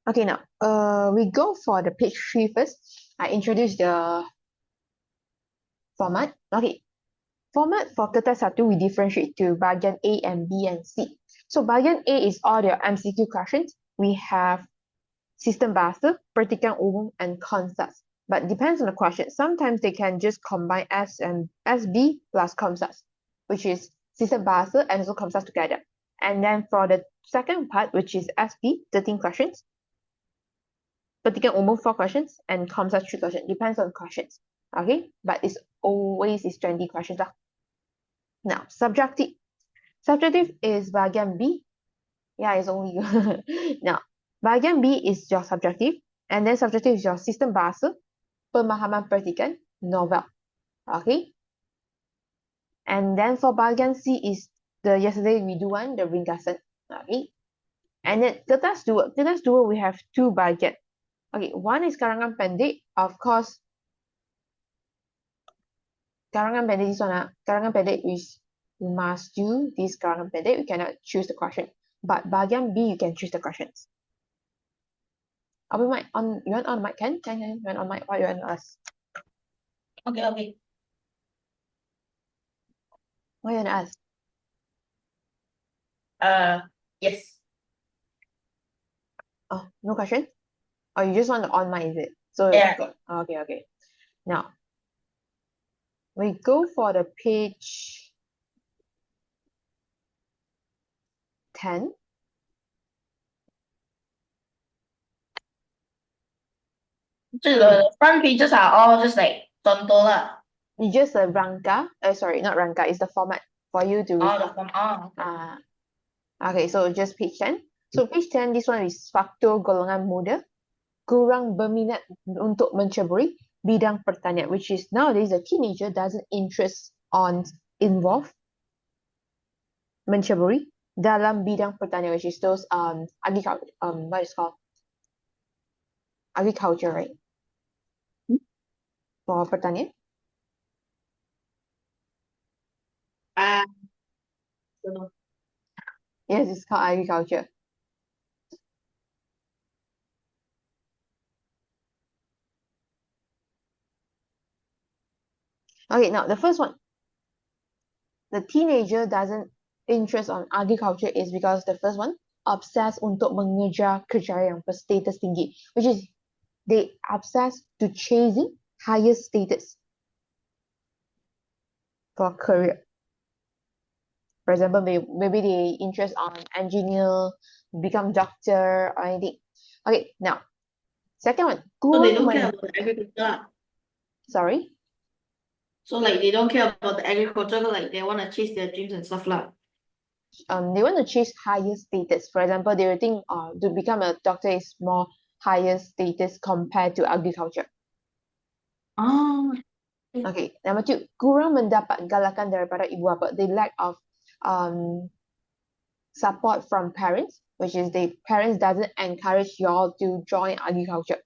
Okay, now we go for the page 3 first. I introduce the format. Okay, format for kertas 1 we differentiate to bahagian A and B and C. So bahagian A is all your MCQ questions. We have sistem bahasa, pertikaian umum, and Comstats. But depends on the question. Sometimes they can just combine S and SB plus Comstats, which is sistem bahasa and also Comstats together. And then for the second part, which is SB, 13 questions, pertikaian umum 4 questions, and Comstats 3 questions. Depends on questions. Okay, but it's always is 20 questions lah. Now, subjective. Subjective is bahagian B. Yeah, it's only you. Now, bahagian B is your subjective, and then subjective is your sistem bahasa, pemahaman pertikaian, novel. Okay. And then for bahagian C is the yesterday we do one, the ringkasan. Okay. And then kertas dua. Kertas dua we have 2 bahagian. Okay, one is karangan pendek. Of course, karangan pendek this one. Karangan pendek is you must do this karangan pendek. You cannot choose the question. But bahagian B, you can choose the questions. Open mic on. You want on mic? Can? You want on mic? What you want to ask? Okay. What you want to ask? Yes. Oh, no question? Or you just want to on mic, is it? So Yeah. Okay. Now we go for the page 10. So the front pages are all just like contour lah. You just rangka. Sorry, not rangka. It's the format for you to Oh, refer. the form. Oh, okay. Okay, so just page 10. So page 10, this one is faktor golongan muda kurang berminat untuk menceburi bidang pertanian, which is nowadays the teenager doesn't interest on involve menceburi dalam bidang pertanian, which is those agriculture, what is called agriculture, right? For pertanian. Don't know. Yes, it's called agriculture. Okay, now the first one. The teenager doesn't interest on agriculture is because the first one, obsessed untuk mengejar kerjaya yang berstatus tinggi, which is they obsessed to chasing higher status for career. For example, maybe they interest on engineer, become doctor or anything. Okay, now second one. So they don't care about the agriculture. Sorry. So like they don't care about the agriculture, like they want to chase their dreams and stuff lah. They want to chase higher status. For example, they will think to become a doctor is more higher status compared to agriculture. Oh. Okay, number 2, kurang mendapat galakan daripada ibu bapa. They lack of support from parents, which is the parents doesn't encourage y'all to join agriculture.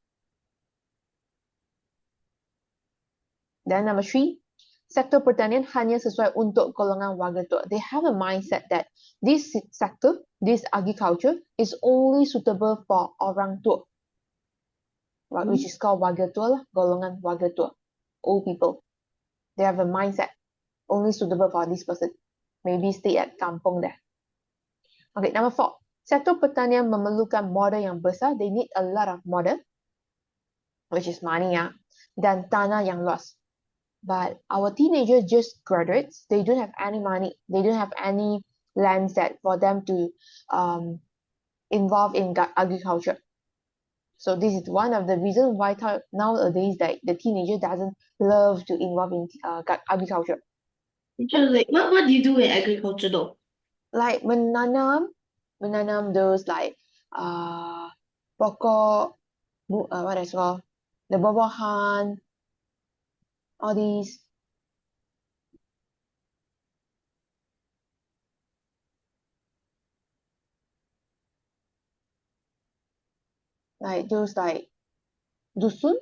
Then number 3, sektor pertanian hanya sesuai untuk golongan warga tua. They have a mindset that this sector, this agriculture is only suitable for orang tua, which is called warga tua lah, golongan warga tua, old people. They have a mindset only suitable for this person. Maybe stay at kampung there. Okay, number 4, sektor pertanian memerlukan modal yang besar. They need a lot of modal, which is money dan tanah yang luas. But our teenagers just graduates. They don't have any money. They don't have any land set for them to involve in agriculture. So this is one of the reasons why nowadays that the teenager doesn't love to involve in agriculture. Like, what do you do in agriculture though? Like menanam those like pokok, what is called the buah-buahan, all these. Like those like dusun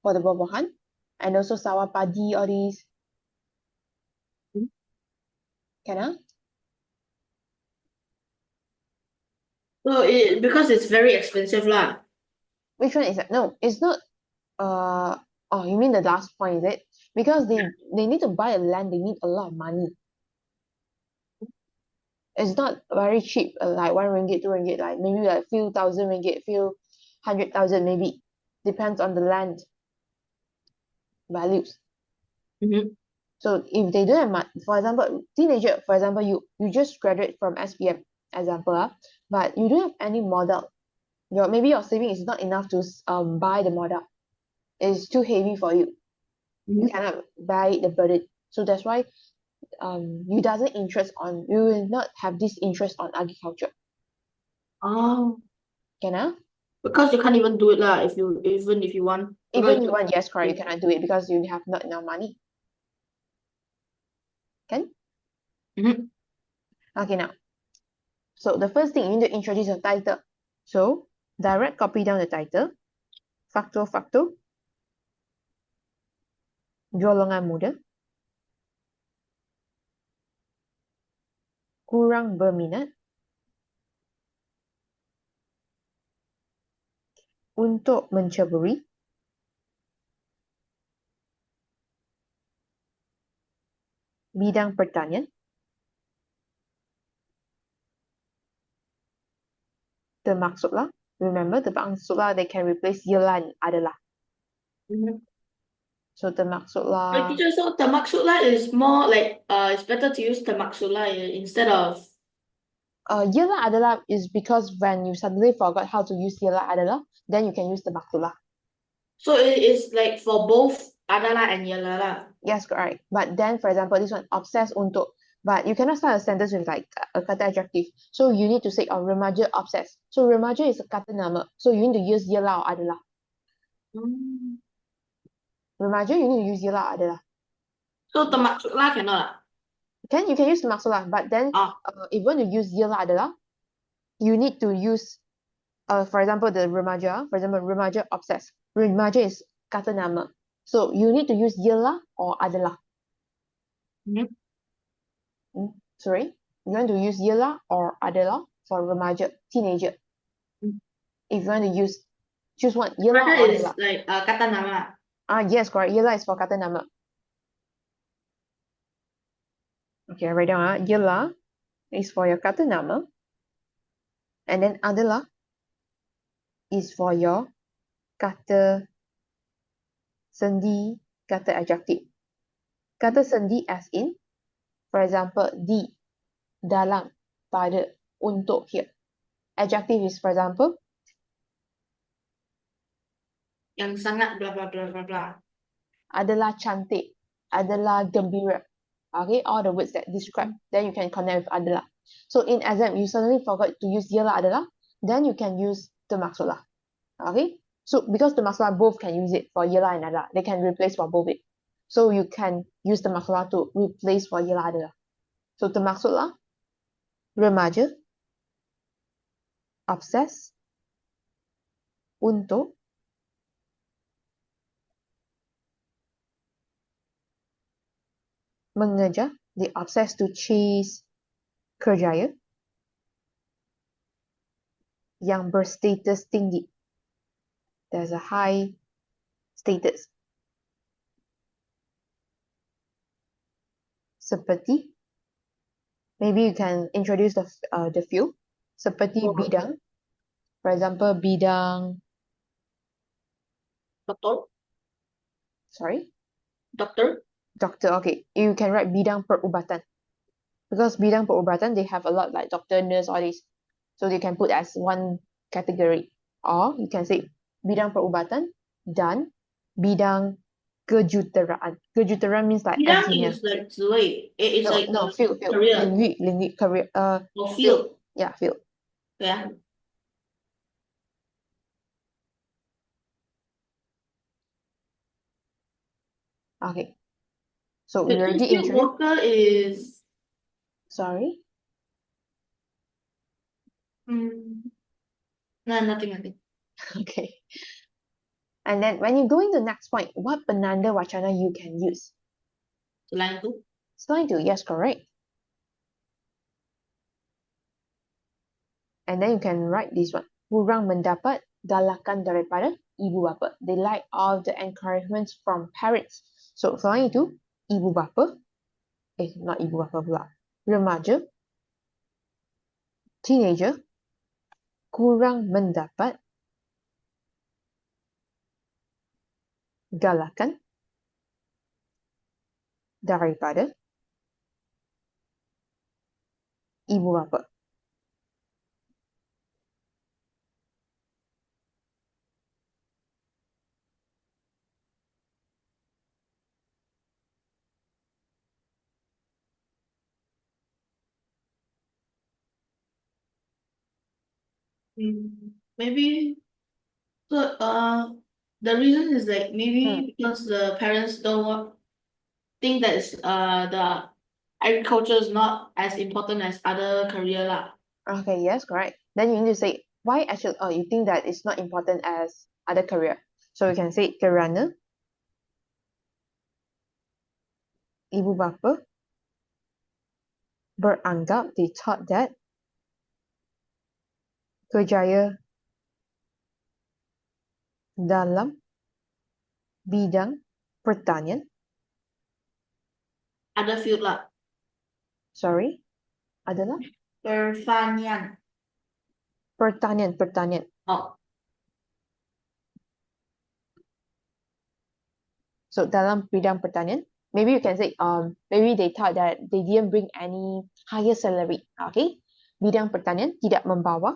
for the buah-buahan, and also sawah padi, all these. Hmm. Can So because it's very expensive lah. Which one is that? No, it's not. Oh, you mean the last point, is it? Because they need to buy a land, they need a lot of money. It's not very cheap, like 1 ringgit, 2 ringgit, like maybe like few thousand ringgit, few 100,000 maybe. Depends on the land values. Mm-hmm. So if they don't have money, for example, teenager, for example, you just graduate from SPM, example, but you don't have any model. Maybe your saving is not enough to buy the model. It's too heavy for you. You cannot buy the burden. So that's why you will not have this interest on agriculture. Oh, Can I? because you can't even do it lah even if you want. Because Even you want, yes, correct, you cannot do it because you have not enough money. Can? Mhm. Okay, now. So the first thing, you need to introduce your title. So direct copy down the title. Faktor-faktor. Golongan muda. Kurang berminat. Untuk menceburi. Bidang pertanian. Termaksudlah. Remember, termaksudlah, they can replace ialah and adalah. Mhm. So termaksudlah. But teacher, so termaksud lah is more like it's better to use termaksud lah instead of Ialah adalah is because when you suddenly forgot how to use ialah adalah, then you can use termaksudlah. so it is like for both adalah and yalah lah. Yes, correct. But then, for example, this one, obses untuk. But you cannot start a sentence with like a kata adjective. So you need to say, remaja obses. So remaja is a kata nama. So you need to use ialah or adalah. Remaja, you need to use ialah or adalah. So termaksud lah cannot lah. You can use termaksudlah. But then, if you want to use ialah adalah, you need to use, for example, the remaja. For example, remaja obses. Remaja is kata nama. So you need to use ialah or adalah. Sorry, you want to use ialah or adalah for remaja, teenager. If you want to choose one, ialah or Is adalah. like kata nama. Yes, correct. Ialah is for kata nama. Okay, I write down. Ialah is for your kata nama. And then adalah is for your kata sendi, kata adjective. Kata sendi as in, for example, di, dalam, pada, untuk, here. Adjective is, for example, Yang sangat blah blah blah blah blah. adalah cantik, adalah gembira. Okay, all the words that describe, then you can connect with adalah. So in exam, you suddenly forgot to use ialah adalah, then you can use termaksudlah. Okay, so because termaksudlah both can use it for ialah and adalah, they can replace for both it. So you can use termaksudlah to replace for ialah adalah. So termaksudlah, remaja, obses, untuk, mengejar, they obsess to chase, kerjaya, yang berstatus tinggi. There's a high status. Seperti, maybe you can introduce the field. Seperti bidang. For example, bidang. Doktor. Sorry? Doctor. Doctor, okay. You can write bidang perubatan. Because bidang perubatan, they have a lot like doctor, nurse, all these. So they can put as one category. Or you can say bidang perubatan dan bidang kejuruteraan. Kejuruteraan means like Bidang engineer. is like 职位. It's like field. career. Linguist, career. Or field. Yeah, field. Yeah. Okay. So The we already field introduced. worker is. Sorry? No, nothing. Okay. And then when you go into the next point, what penanda wacana you can use? Selain itu. Selain itu, yes, correct. And then you can write this one. Kurang mendapat galakan daripada ibu bapa. They like all the encouragements from parents. So selain itu, ibu bapa, not ibu bapa pula, remaja, teenager, kurang mendapat galakan daripada ibu bapa. Maybe so the reason is like maybe because the parents don't think that the agriculture is not as important as other career lah. Okay, yes, correct. Then you need to say why actually, you think that it's not important as other career. So you can say kerana ibu bapa beranggap, they thought that kerjaya dalam bidang pertanian, Other field lah. sorry, adalah Pertanian. pertanian. Oh, So dalam bidang pertanian, maybe you can say maybe they thought that they didn't bring any higher salary. Okay, bidang pertanian tidak membawa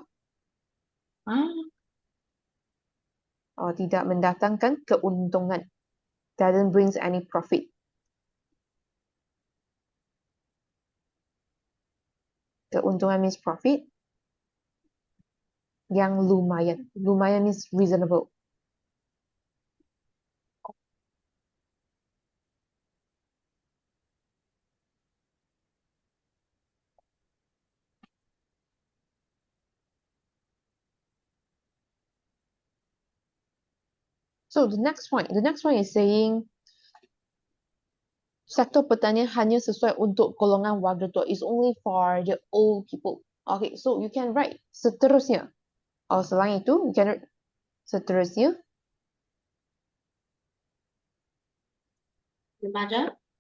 tidak mendatangkan keuntungan, doesn't brings any profit. Keuntungan means profit. Yang lumayan. Lumayan means reasonable. So the next point is saying sektor pertanian hanya sesuai untuk golongan warga tua. Is only for the old people. Okay, so you can write seterusnya. Selain itu, you can write seterusnya.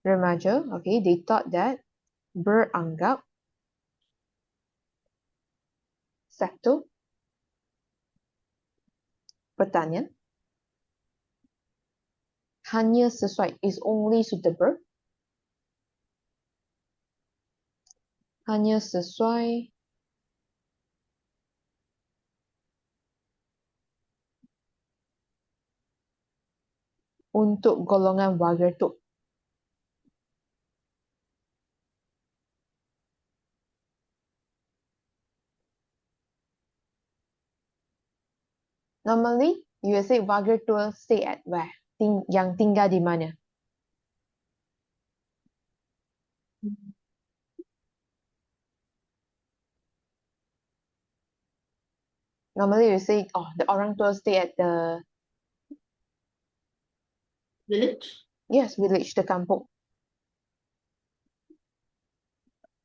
Remaja, okay, they thought that beranggap sektor pertanian hanya sesuai, is only suitable, hanya sesuai untuk golongan warga tua. Normally, you will say warga tua stay at where? Yang tinggal di mana? Normally, you say, the orang tua stay at the village. Yes, village, the kampung.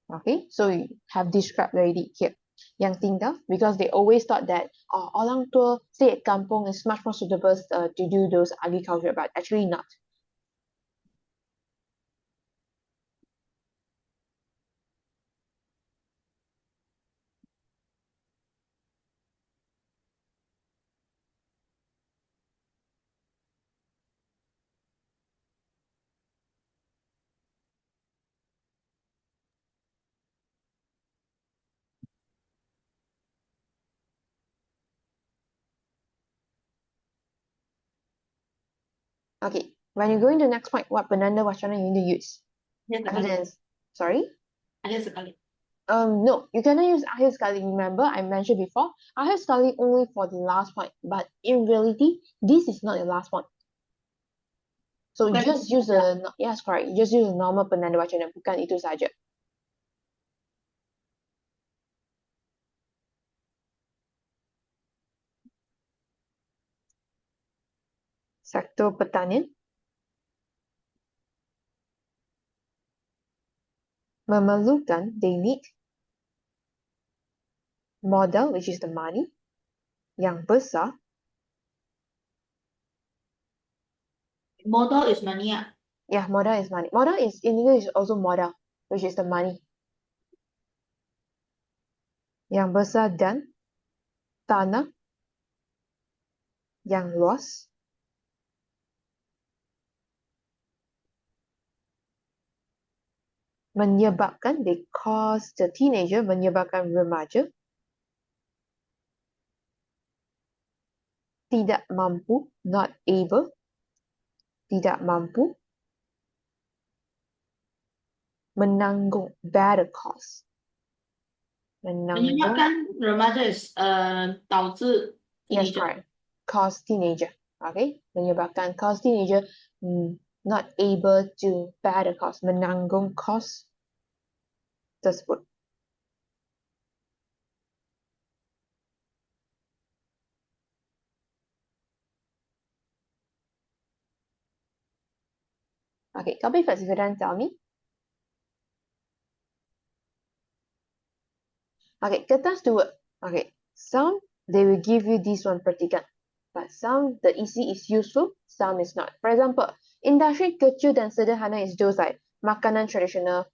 Okay, so you have described already here. Yang tinggal, because they always thought that orang tua stay at kampung is much more suitable to do those agriculture, but actually not. Okay, when you go into the next point, what penanda wacana you need to use? Sorry? Akhir sekali. No, you cannot use akhir sekali. Remember, I mentioned before, akhir sekali only for the last point. But in reality, this is not the last one. So just use yes, correct. Just use a normal penanda wacana, bukan itu saja. Sektor pertanian memerlukan, they need Modal, which is the money. Yang besar, Modal is money. yeah, modal is money. Modal is in English is also modal, which is the money. Yang besar dan tanah yang luas. Menyebabkan, they cause the teenager, menyebabkan remaja. Tidak mampu, not able. Tidak mampu. Menanggung, bear the cost. Menanggung, Menyebabkan remaja is 导致 yes, teenager. correct. Cause teenager, okay? Menyebabkan cause teenager not able to bear the cost. Menanggung cost tersebut. Okay, copy first if you don't tell me. Okay, kertas dua. Okay, some they will give you this one pertikan, but some the EC is useful, some is not. For example, industri kecil dan sederhana is those like makanan traditional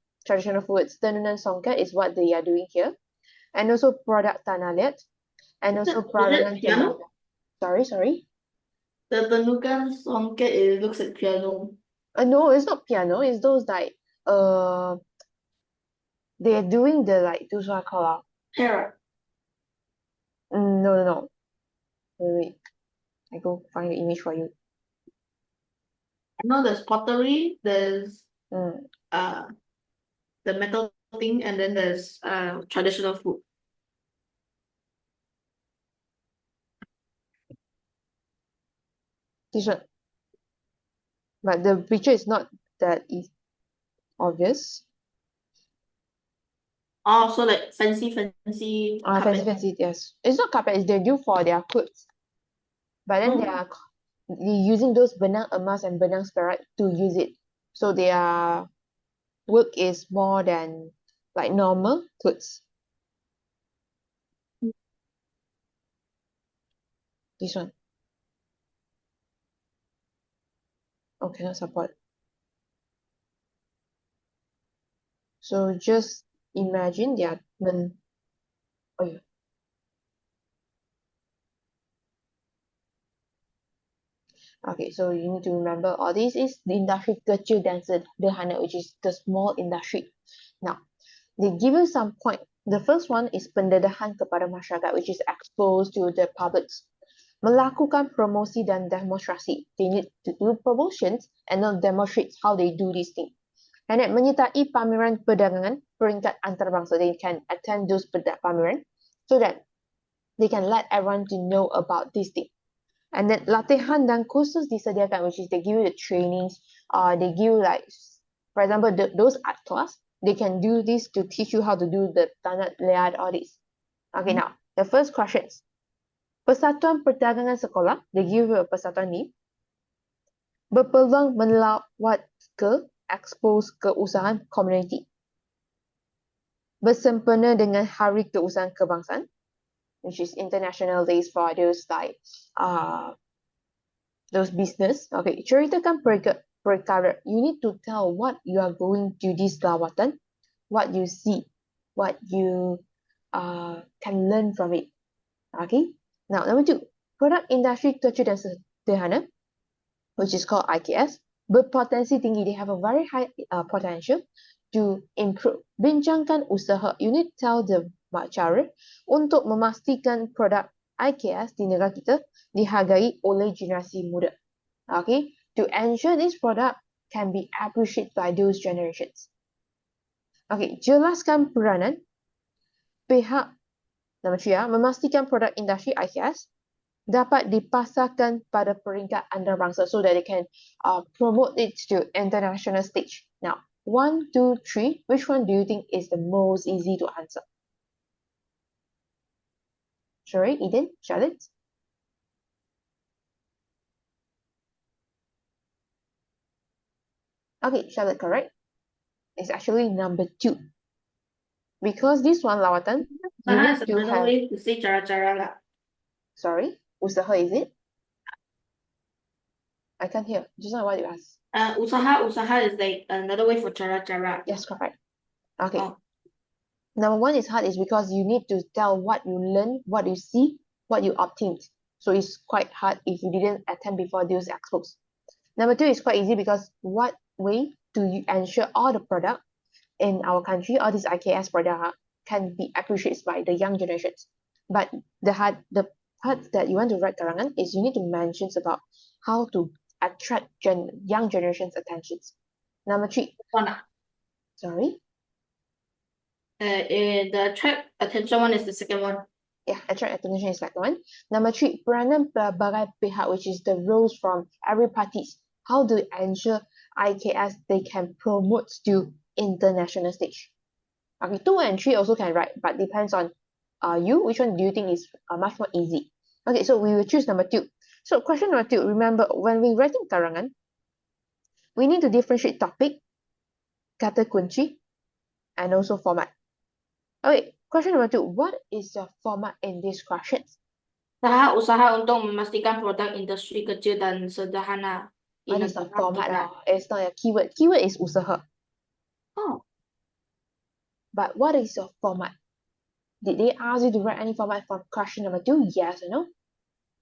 foods. Tenunan songket is what they are doing here, and also produk tanah liat, and also peradangan piano? tembaga. Sorry. The tenukan songket, it looks like piano. No, it's not piano. It's those like they are doing the like those what I call Hair. no. Wait. I go find the image for you. I know there's pottery, there's Mm. the metal thing, and then there's traditional food. This one. But the picture is not that obvious. Oh, so like fancy carpet. Fancy, yes. It's not carpet, it's they do for their clothes. But then they Oh. are using those benang emas and benang perak to use it. So their work is more than like normal clothes. This one. Oh, cannot support. So just imagine they are oh yeah. Okay, so you need to remember all this is the industry kecil dan sederhana, which is the small industry. Now, they give you some point. The first one is pendedahan kepada masyarakat, which is exposed to the public. Melakukan promosi dan demonstrasi. They need to do promotions and then demonstrate how they do this thing. And then menyertai pameran perdagangan peringkat antarabangsa. They can attend those pameran so that they can let everyone to know about this thing. And then latihan dan kursus disediakan, which is they give you the trainings, they give you like, for example, those art class, they can do this to teach you how to do the tanah liat, all this. Okay, now, the first questions. Persatuan Perdagangan Sekolah, they give you a persatuan ni, berpeluang melawat ke, expose keusahaan community. Bersempena dengan Hari Keusahaan Kebangsaan, which is international days for those like those business. Okay, ceritakan perkara. You need to tell what you are going to this lawatan, what you see, what you can learn from it. Okay, now number 2, produk industri kecil dan sederhana, which is called IKS, berpotensi tinggi. They have a very high potential to improve. Bincangkan usaha. You need to tell them cara untuk memastikan produk IKS di negara kita dihargai oleh generasi muda. Okay, to ensure this product can be appreciated by those generations. Okay, jelaskan peranan pihak number 3, memastikan produk industri IKS dapat dipasarkan pada peringkat antarabangsa so that they can promote it to international stage. Now, 1, 2, 3, which one do you think is the most easy to answer? Sorry, Eden, Charlotte? Okay, Charlotte, correct. It's actually number 2. Because this one, Lawatan, you Usaha need is to another have, way to say cara-cara lah. sorry, usaha, is it? I can't hear. Just now what you asked. Usaha is like another way for cara-cara. Yes, correct. Okay. Oh. Number one is hard is because you need to tell what you learn, what you see, what you obtained. So it's quite hard if you didn't attend before those expos. Number two is quite easy because what way do you ensure all the product in our country, all these IKS product can be appreciated by the young generations. But the part that you want to write karangan is you need to mention about how to attract young generation's attentions. Number three. Sorry? The attract attention one is the second one. Yeah, attract attention is second one. Number three, peranan pelbagai pihak, which is the roles from every parties. How do you ensure IKS they can promote to international stage? Okay, 2 and 3 also can write, but depends on you. Which one do you think is much more easy? Okay, so we will choose number 2. So question number 2, remember when we writing karangan, we need to differentiate topic, kata kunci, and also format. Okay, question number 2, what is your format in these questions? Usaha untuk memastikan produk industri kecil dan sederhana. What is the format now? It's not a keyword. Keyword is usaha. Oh. But what is your format? Did they ask you to write any format for question number 2? Yes or no?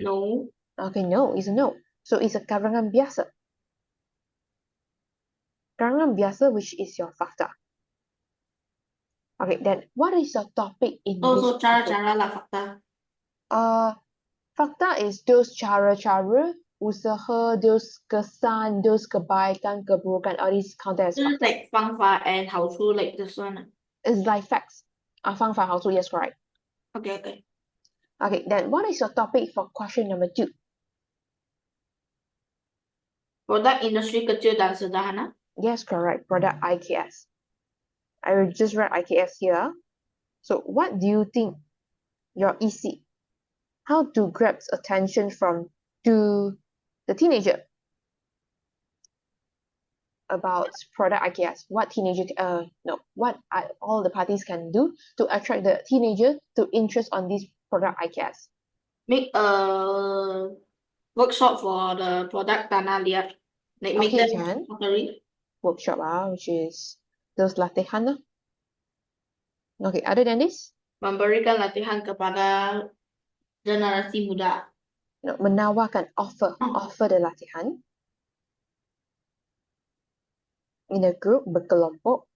No. Okay, no, it's a no. So it's a karangan biasa. Karangan biasa, which is your fakta. Okay, then what is your topic in Also this cara-cara lah fakta. Fakta is those cara-cara, usaha, those kesan, those kebaikan, keburukan, all these count as Just fakta. like 方法 and 好处 like this one. It's like facts. 方法好处, yes, correct. Okay. Okay, then what is your topic for question number 2? Produk industri kecil dan sederhana. Yes, correct. Product IKS. I will just write IKS here. So what do you think your EC, how to grab attention to the teenager about product IKS? What what all the parties can do to attract the teenager to interest on this product IKS? Make a workshop for the product tanah liat. Like make Okay, them can. Workshop, which is those latihan. Okay, other than this? Memberikan latihan kepada generasi muda. No, menawarkan, offer the latihan in a group, berkelompok.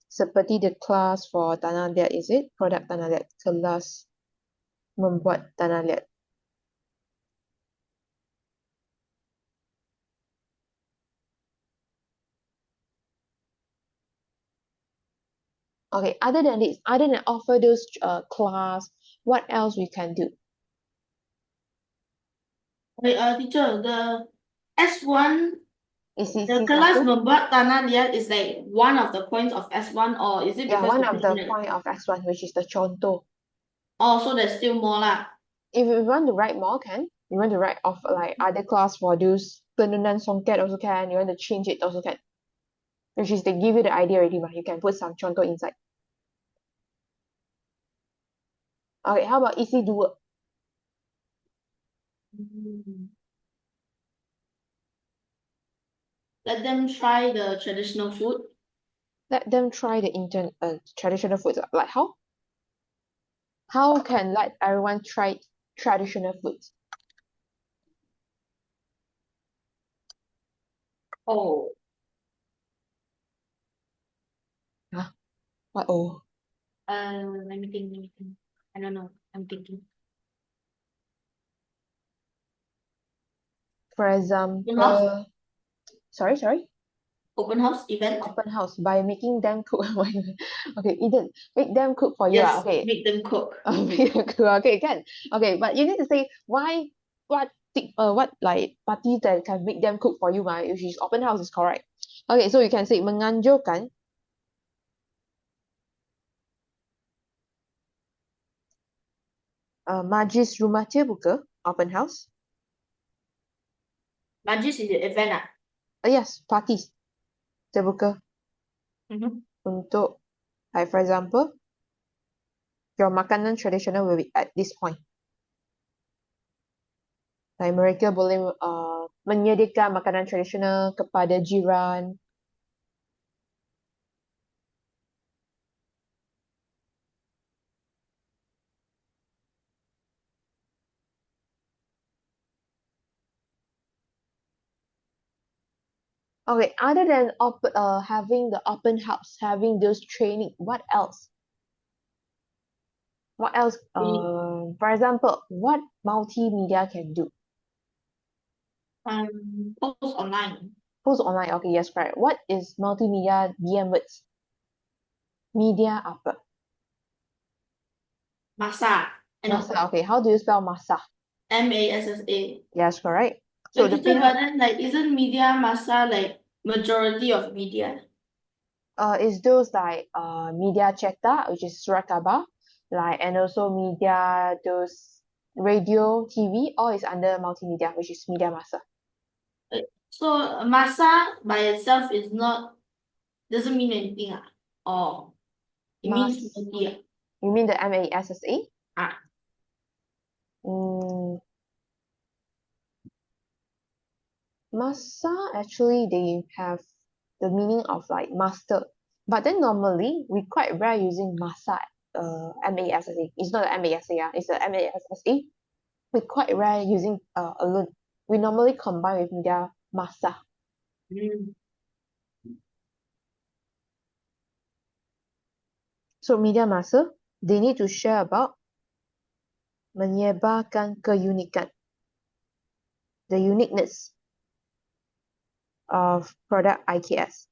Seperti the class for tanah liat, is it? Produk tanah liat, kelas membuat tanah liat. Okay, other than this, other than offer those class, what else we can do? Wait, teacher, the S1, the kelas membuat tanah liat is like one of the points of S1, or is it because one of the point of S1, which is the contoh. Oh, so there's still more lah. If you want to write more, can. You want to write off like other class for those tenunan songket also can. You want to change it also can. Which is they give you the idea already, but you can put some contoh inside. Okay, how about EC2? Let them try the traditional food. Let them try the traditional foods. Like how? How can let everyone try traditional foods? Oh. Huh? What? Oh. Let me think. I don't know. I'm thinking. For example, sorry. Open house event. Open house by making them cook. Okay, Eden, make them cook for you. Yes, Okay. make them cook. Okay, can. Okay, but you need to say why. What like parties that can make them cook for you, which is open house is correct. Okay, so you can say menganjurkan majlis rumah terbuka, open house. Majlis is the event. Yes, parties terbuka. untuk, like for example, your makanan traditional will be at this point. Like mereka boleh menyediakan makanan tradisional kepada jiran. Okay, other than having the open house, having those training, what else? What else? For example, what multimedia can do? Post online. Post online. Okay, yes, correct. What is multimedia DM words? Media apa? Masa. Masa. Okay, how do you spell masa? MASSA. Yes, correct. So But the teacher, pihak but then like isn't media masa like majority of media? is those like media cetak, which is surat kabar, like, and also media those radio, TV, all is under multimedia, which is media masa. So masa by itself is not doesn't mean anything or it means Mas. media. You mean the MASSA? Ah. Masa actually they have the meaning of like master, but then normally we quite rare using masa, MASSA. It's not the MASA, yeah, it's the MASSA. We quite rare using alone. We normally combine with media masa. So media masa, they need to share about menyebarkan keunikan, the uniqueness of product IKS.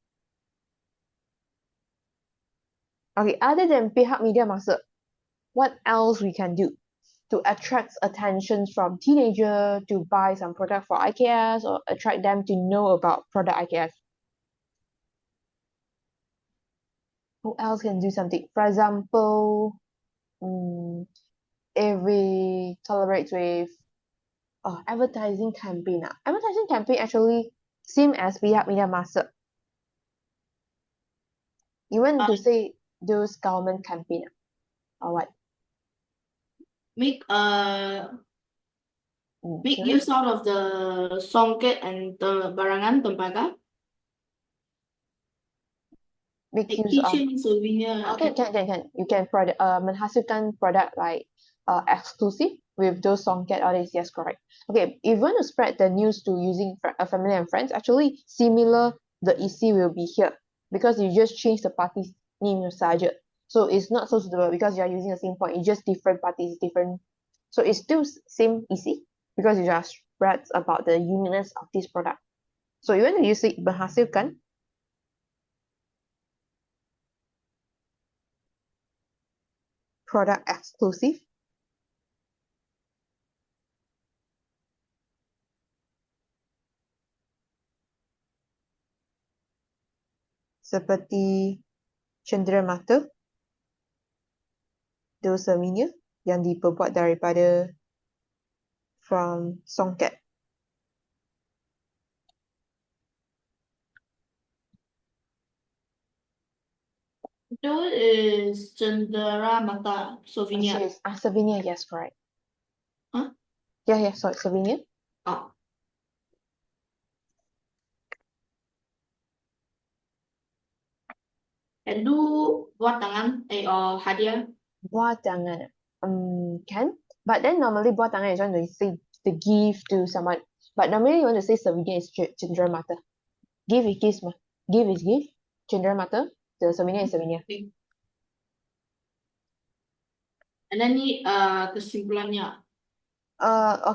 Okay, other than pihak media masa, what else we can do to attract attention from teenager to buy some product for IKS or attract them to know about product IKS? Who else can do something? For example, if we collaborate with advertising campaign. Advertising campaign actually same as pihak media masa. You want to say those government campaign or what? Make Sure. use out of the songket and the barangan tembaga. Make Like use of. keychain, souvenir. Okay, can. You can menghasilkan product like exclusive with those songket all this. Yes, correct. Okay, if you want to spread the news to using family and friends, actually similar the EC will be here because you just change the party's name saja. So it's not so suitable because you are using the same point. It's just different parties, different. So it's still same EC because you just spread about the uniqueness of this product. So you want to use it menghasilkan product exclusive seperti cenderamata, those souvenir yang diperbuat daripada from songket. That is cenderamata souvenir. Souvenir, yes, correct. Huh? Yeah, sorry, souvenir. Oh. And do buat tangan or hadiah? Buah tangan. Can. But then normally buah tangan is when they say the gift to someone. But normally you want to say souvenir is cenderamata. Give is gift. Give is gift. Cenderamata. The souvenir is souvenir. Okay. And then ni kesimpulannya.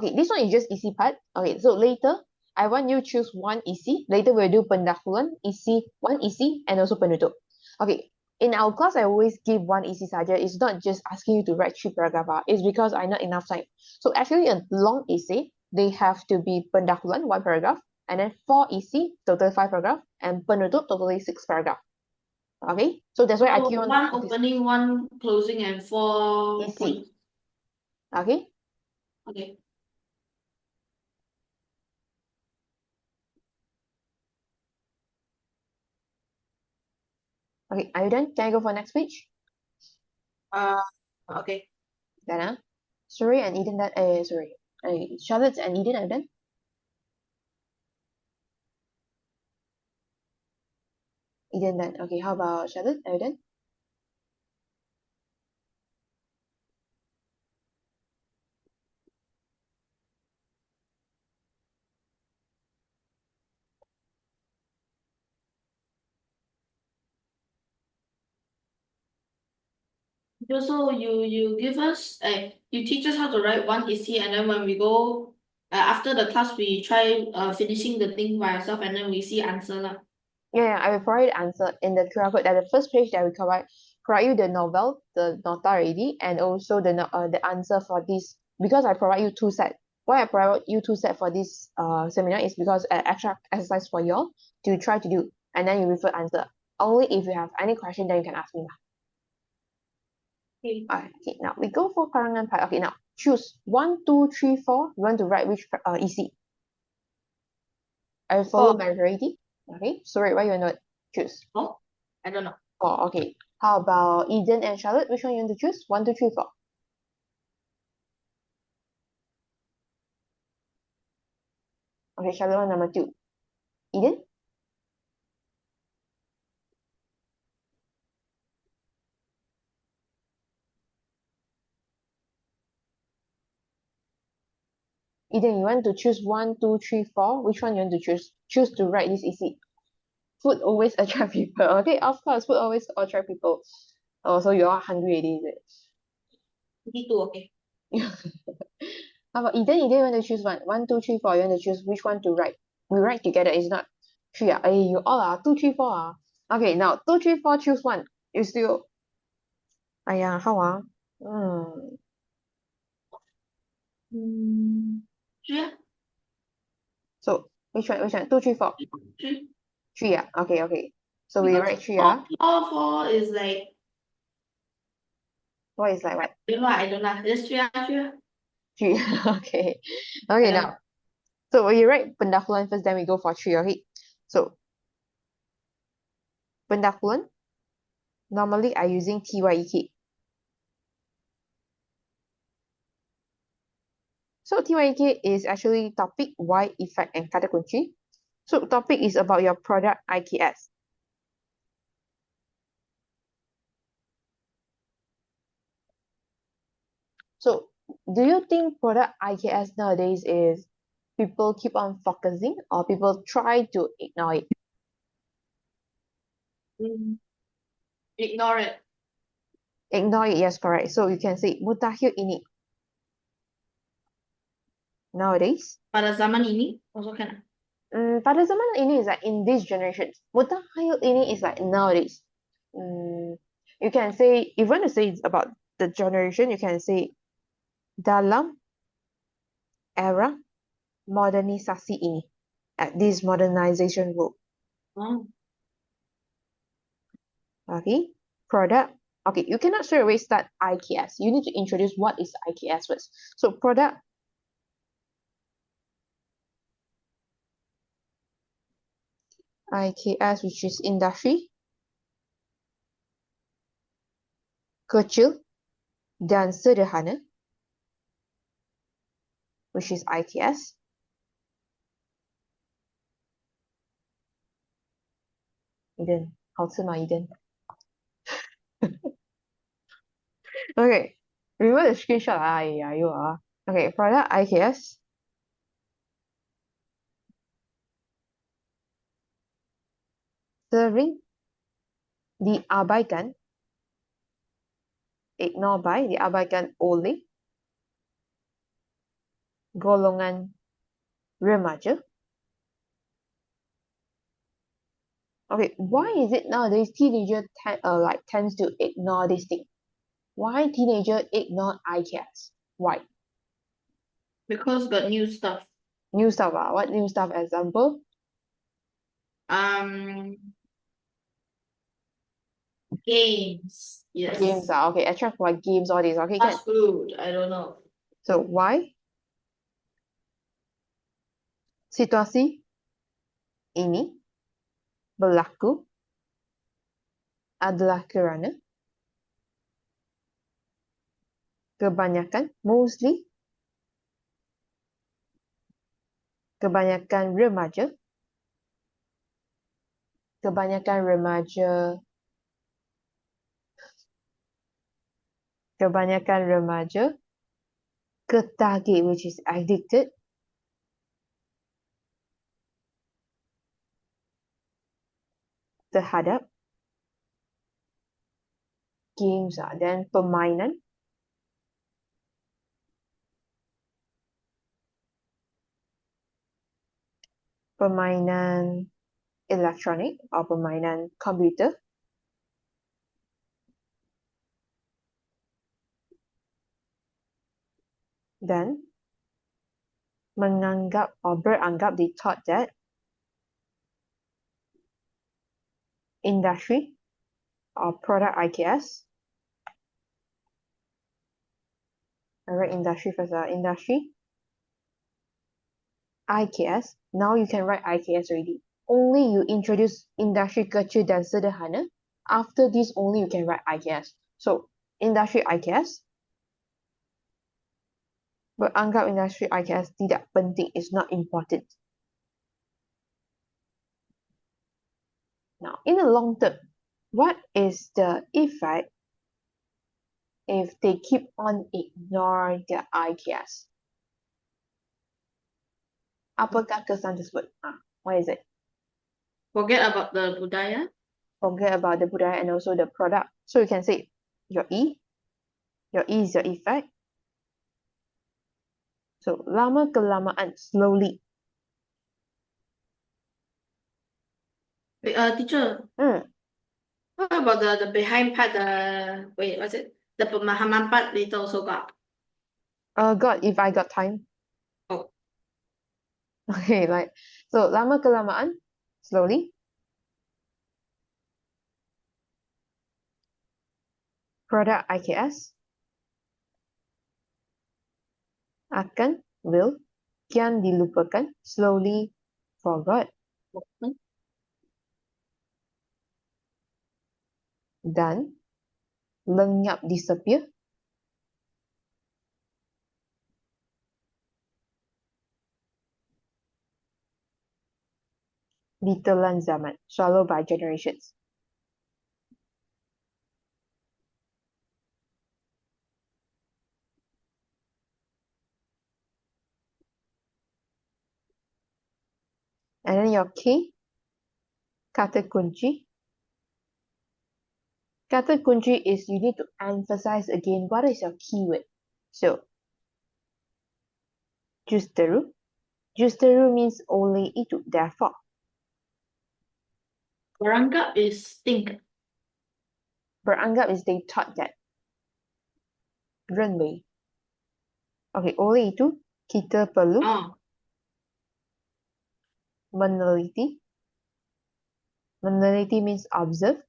Okay, this one is just EC part. Okay, so later I want you choose one EC. Later we'll do pendahuluan, EC, one EC, and also penutup. Okay, in our class I always give one EC saja. It's not just asking you to write 3 paragraph. It's because I not enough time. So actually a long EC, they have to be pendahuluan, 1 paragraph, and then 4 EC, total 5 paragraph, and penutup, totally 6 paragraph. Okay, so that's why I keep on one opening, one closing, and 4 EC. points. Okay. Okay. Okay, are you done? Can I go for next page? Okay. Done, Sorry and Eden that sorry. Charlotte and Eden are done? Eden done. Okay, how about Charlotte? Are you done? So you give us you teach us how to write one essay, and then when we go after the class we try finishing the thing by ourselves, and then we see answer lah. Yeah, I will provide the answer in the QR code. At the first page that we provide you the novel, the nota already, and also the answer for this, because I provide you two set. Why I provide you two set for this seminar is because extra exercise for you all to try to do, and then you refer answer. Only if you have any question, then you can ask me. Okay. Okay, now we go for karangan part. Okay, now choose 1, 2, 3, 4. You want to write which EC? I will follow majority. Okay, sorry, why you want to choose? Oh, I don't know. Oh, okay. How about Eden and Charlotte? Which one you want to choose? 1, 2, 3, 4. Okay, Charlotte one number 2. Eden? Eden, you want to choose 1, 2, 3, 4. Which one you want to choose? Choose to write this easy. Food always attract people. Okay, of course, food always attract people. Oh, so you are hungry already, is it? Me too, okay. How about Eden? Eden, you want to choose one? 1, 2, 3, 4. You want to choose which one to write? We write together. It's not 3. Hey, you all are 2, 3, 4. Okay, now 2, 3, 4. Choose one. You still. How Yeah. So which one? Which one? 2, 3, 4. Three. 3. Okay, okay. So we Because write 3. four is like What is like what? I don't know. Just three. 3. Okay. Okay, now. So we write pendahuluan first, then we go for 3. Okay. So pendahuluan. Normally I using TYEK. So TYEK is actually topic, why, effect, and kata kunci. So topic is about your product IKS. So do you think product IKS nowadays is people keep on focusing or people try to ignore it? Ignore it. Ignore it, yes, correct. So you can say mutakhir ini. Nowadays, Pada zaman ini also can. pada zaman ini is like in this generation. Mutakhir ini is like nowadays. You can say, if you want to say it's about the generation, you can say dalam era modernisasi ini. At this modernization world. Oh. Okay, product. Okay, you cannot straight away start IKS. You need to introduce what is IKS first. So product. IKS, which is industry, kecil dan sederhana, which is IKS. Eden, 好吃吗 Eden? Okay, remember the screenshot. You are. Okay, product IKS. Sering diabaikan, ignore by, diabaikan oleh golongan remaja. Okay, why is it nowadays teenager tends to ignore this thing? Why teenager ignore IKS? Why? Because got new stuff. New stuff. What new stuff? Example? Games. Yes. Games. Okay. Attract for games. All these. Okay. Fast food. I don't know. So why? Situasi ini berlaku adalah kerana kebanyakan, mostly, kebanyakan remaja ketagih, which is addicted, terhadap games, dan permainan elektronik atau permainan komputer, dan menganggap or beranggap, they thought that industry or product IKS, I write industry first, industry IKS, now you can write IKS already. Only you introduce industry kecil dan sederhana, after this only you can write IKS. So, industri IKS, beranggap industri IKS tidak penting, is not important. Now, in the long term, what is the effect if they keep on ignore their IKS? Apakah kesan tersebut? What is it? Forget about the budaya. Forget about the budaya and also the product. So you can say your E. Your E is your effect. So lama-kelamaan, slowly. Teacher, what about the behind part, wait, what's it? The pemahaman part later also got. Got, if I got time. Oh. Okay, like, so lama-kelamaan, slowly. Product IKS akan, will, kian dilupakan, slowly forgot, dan lenyap, disappear, ditelan zaman, swallowed by generations. And then your K, kata kunci. Kata kunci is you need to emphasize again what is your keyword. So, justeru. Justeru means oleh itu, therefore. Beranggap is think. Beranggap is they thought that. 认为. Okay, oleh itu, kita perlu meneliti. Meneliti means observe.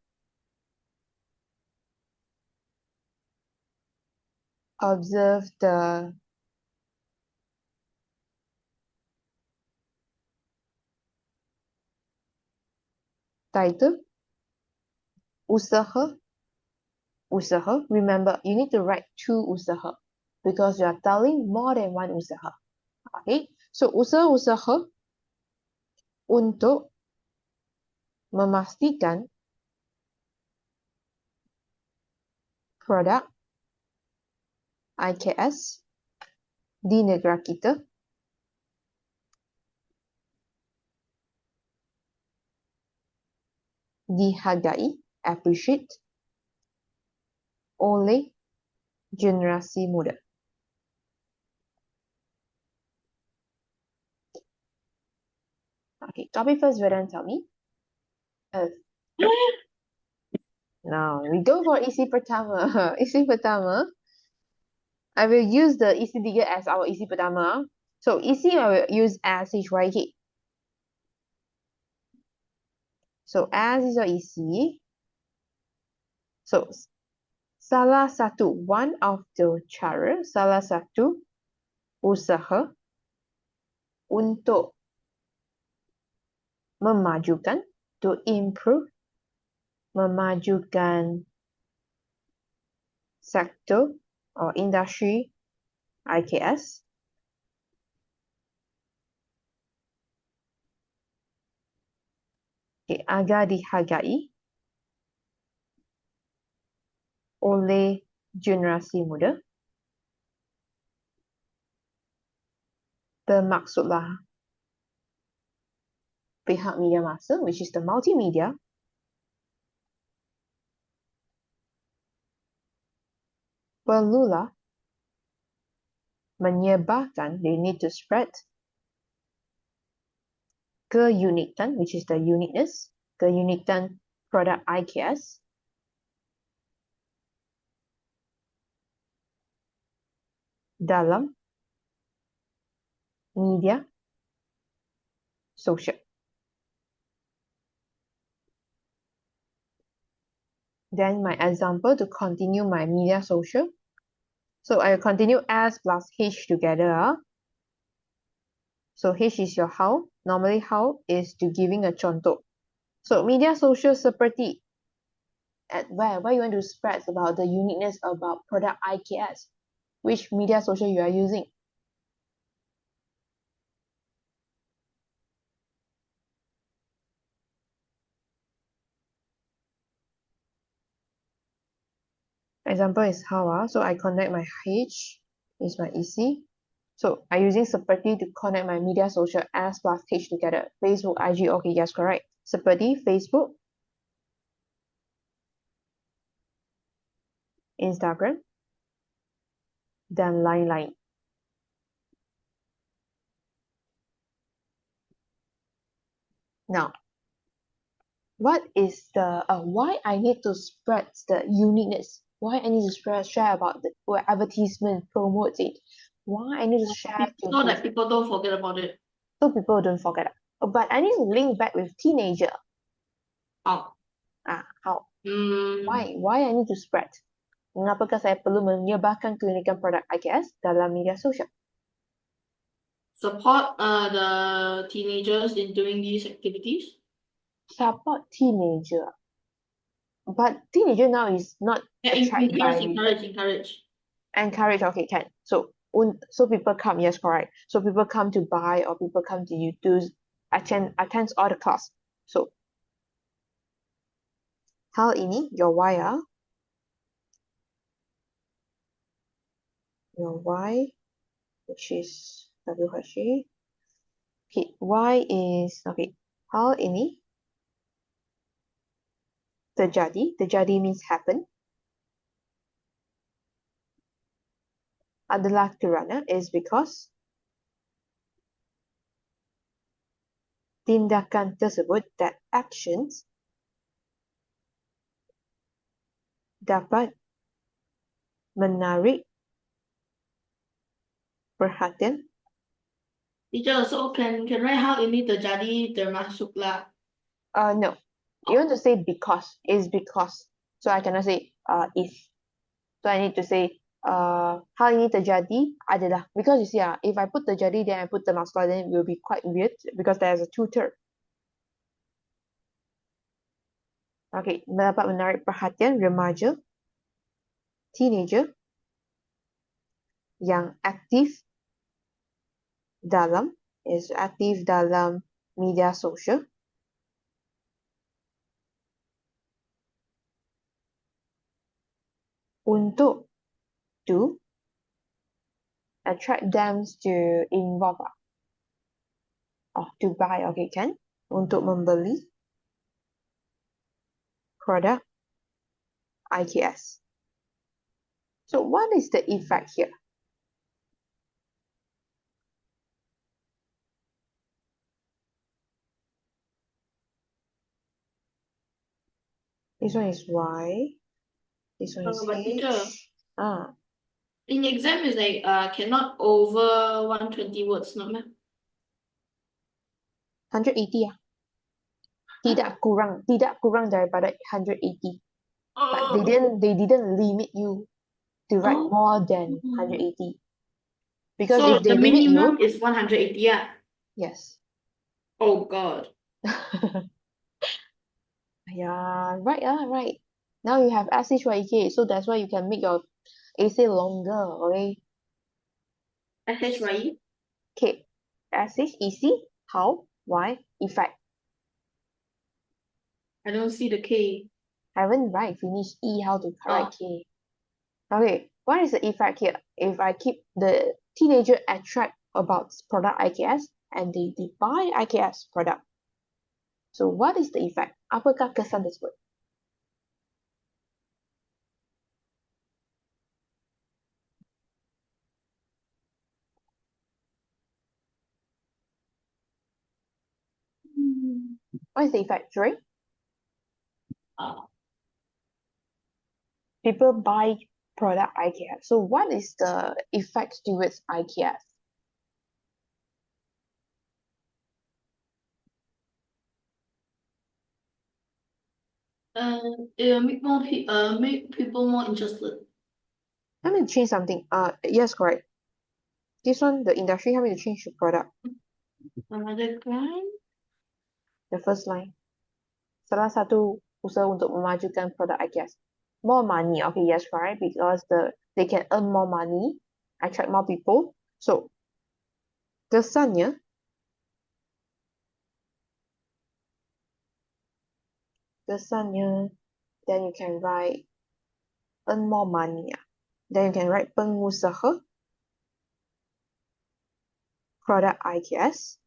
Observe the title. Usaha. Usaha. Remember, you need to write 2 usaha because you are telling more than 1 usaha. Okay, so usaha-usaha untuk memastikan produk IKS di negara kita dihargai, appreciate oleh generasi muda. Okay, copy first, Vedan, tell me. Now, we go for isi pertama. Isi pertama, I will use the isi 3 as our isi pertama. So, isi I will use as HYK. So, as is your isi. So, salah satu, one of the cara, salah satu usaha untuk memajukan, to improve memajukan sektor or industri IKS. Okay, agar dihargai oleh generasi muda. Bermaksudlah pihak media massa, which is the multimedia, perlulah menyebarkan, they need to spread keunikan, which is the uniqueness, keunikan produk IKS dalam media sosial. Then my example to continue my media social. So I will continue S plus H together. So H is your how. Normally how is to giving a contoh. So media social seperti at where you want to spread about the uniqueness about product IKS. Which media social you are using. Example is how. So I connect my H is my EC. So I'm using seperti to connect my media social S plus H together. Facebook, IG, okay, yes, correct. Seperti Facebook, Instagram, dan lain-lain. Now, what is the why I need to spread the uniqueness? Why I need to share about the advertisement promotes it? Why I need to share So that people don't forget about it. so people don't forget. But I need to link back with teenager. How? How? Hmm. Why I need to spread? Mengapakah saya perlu menyebarkan keunikan produk IKS dalam media sosial? Support the teenagers in doing these activities. Support teenager. But teenager now is not attracted by encourage. Okay, can. So people come, yes, correct. So people come to buy or people come to you to attend all the class. So hal ini your why your why, which is WHA. Okay, why is okay. Hal ini terjadi. Terjadi means happen. Adalah kerana is because tindakan tersebut, that actions dapat menarik perhatian. Teacher, so can write hal ini terjadi termasuklah. No. You want to say because, is because. So I cannot say if. So I need to say hal ini terjadi adalah, because you see if I put terjadi then I put termasuklah, then it will be quite weird because there's a two-term. Okay, dapat menarik perhatian remaja, teenager yang aktif dalam media sosial untuk to attract them to involve to buy, okay, can, untuk membeli produk IKS. So what is the effect here? This one is Y. This one is But teacher, H. in exam is like cannot over 120 words, not meh? 180 Tidak kurang daripada 180. But they didn't limit you to write more than 180. Because so if they the limit minimum you, is 180, yeah. yes. Oh God. Yeah, right. Now you have SHYK, so that's why you can make your essay longer, okay? SHYE? Okay. SHEC, how, why, effect. I don't see the K. Haven't finished E, how to Oh, write K. Okay, what is the effect here? If I keep the teenager attract about product IKS and they buy IKS product. So what is the effect? Apakah kesan tersebut? What is the effect, Joy? uh, People buy product IKS. So what is the effect towards IKS? it will make people more interested. Let me change something. Yes, correct. This one, the industry help me to change the product. Another kind? The first line. Salah satu usaha untuk memajukan produk IKS. More money. Okay, yes, right. Because they can earn more money, attract more people. So, kesannya, then you can write earn more money. Then you can write pengusaha produk IKS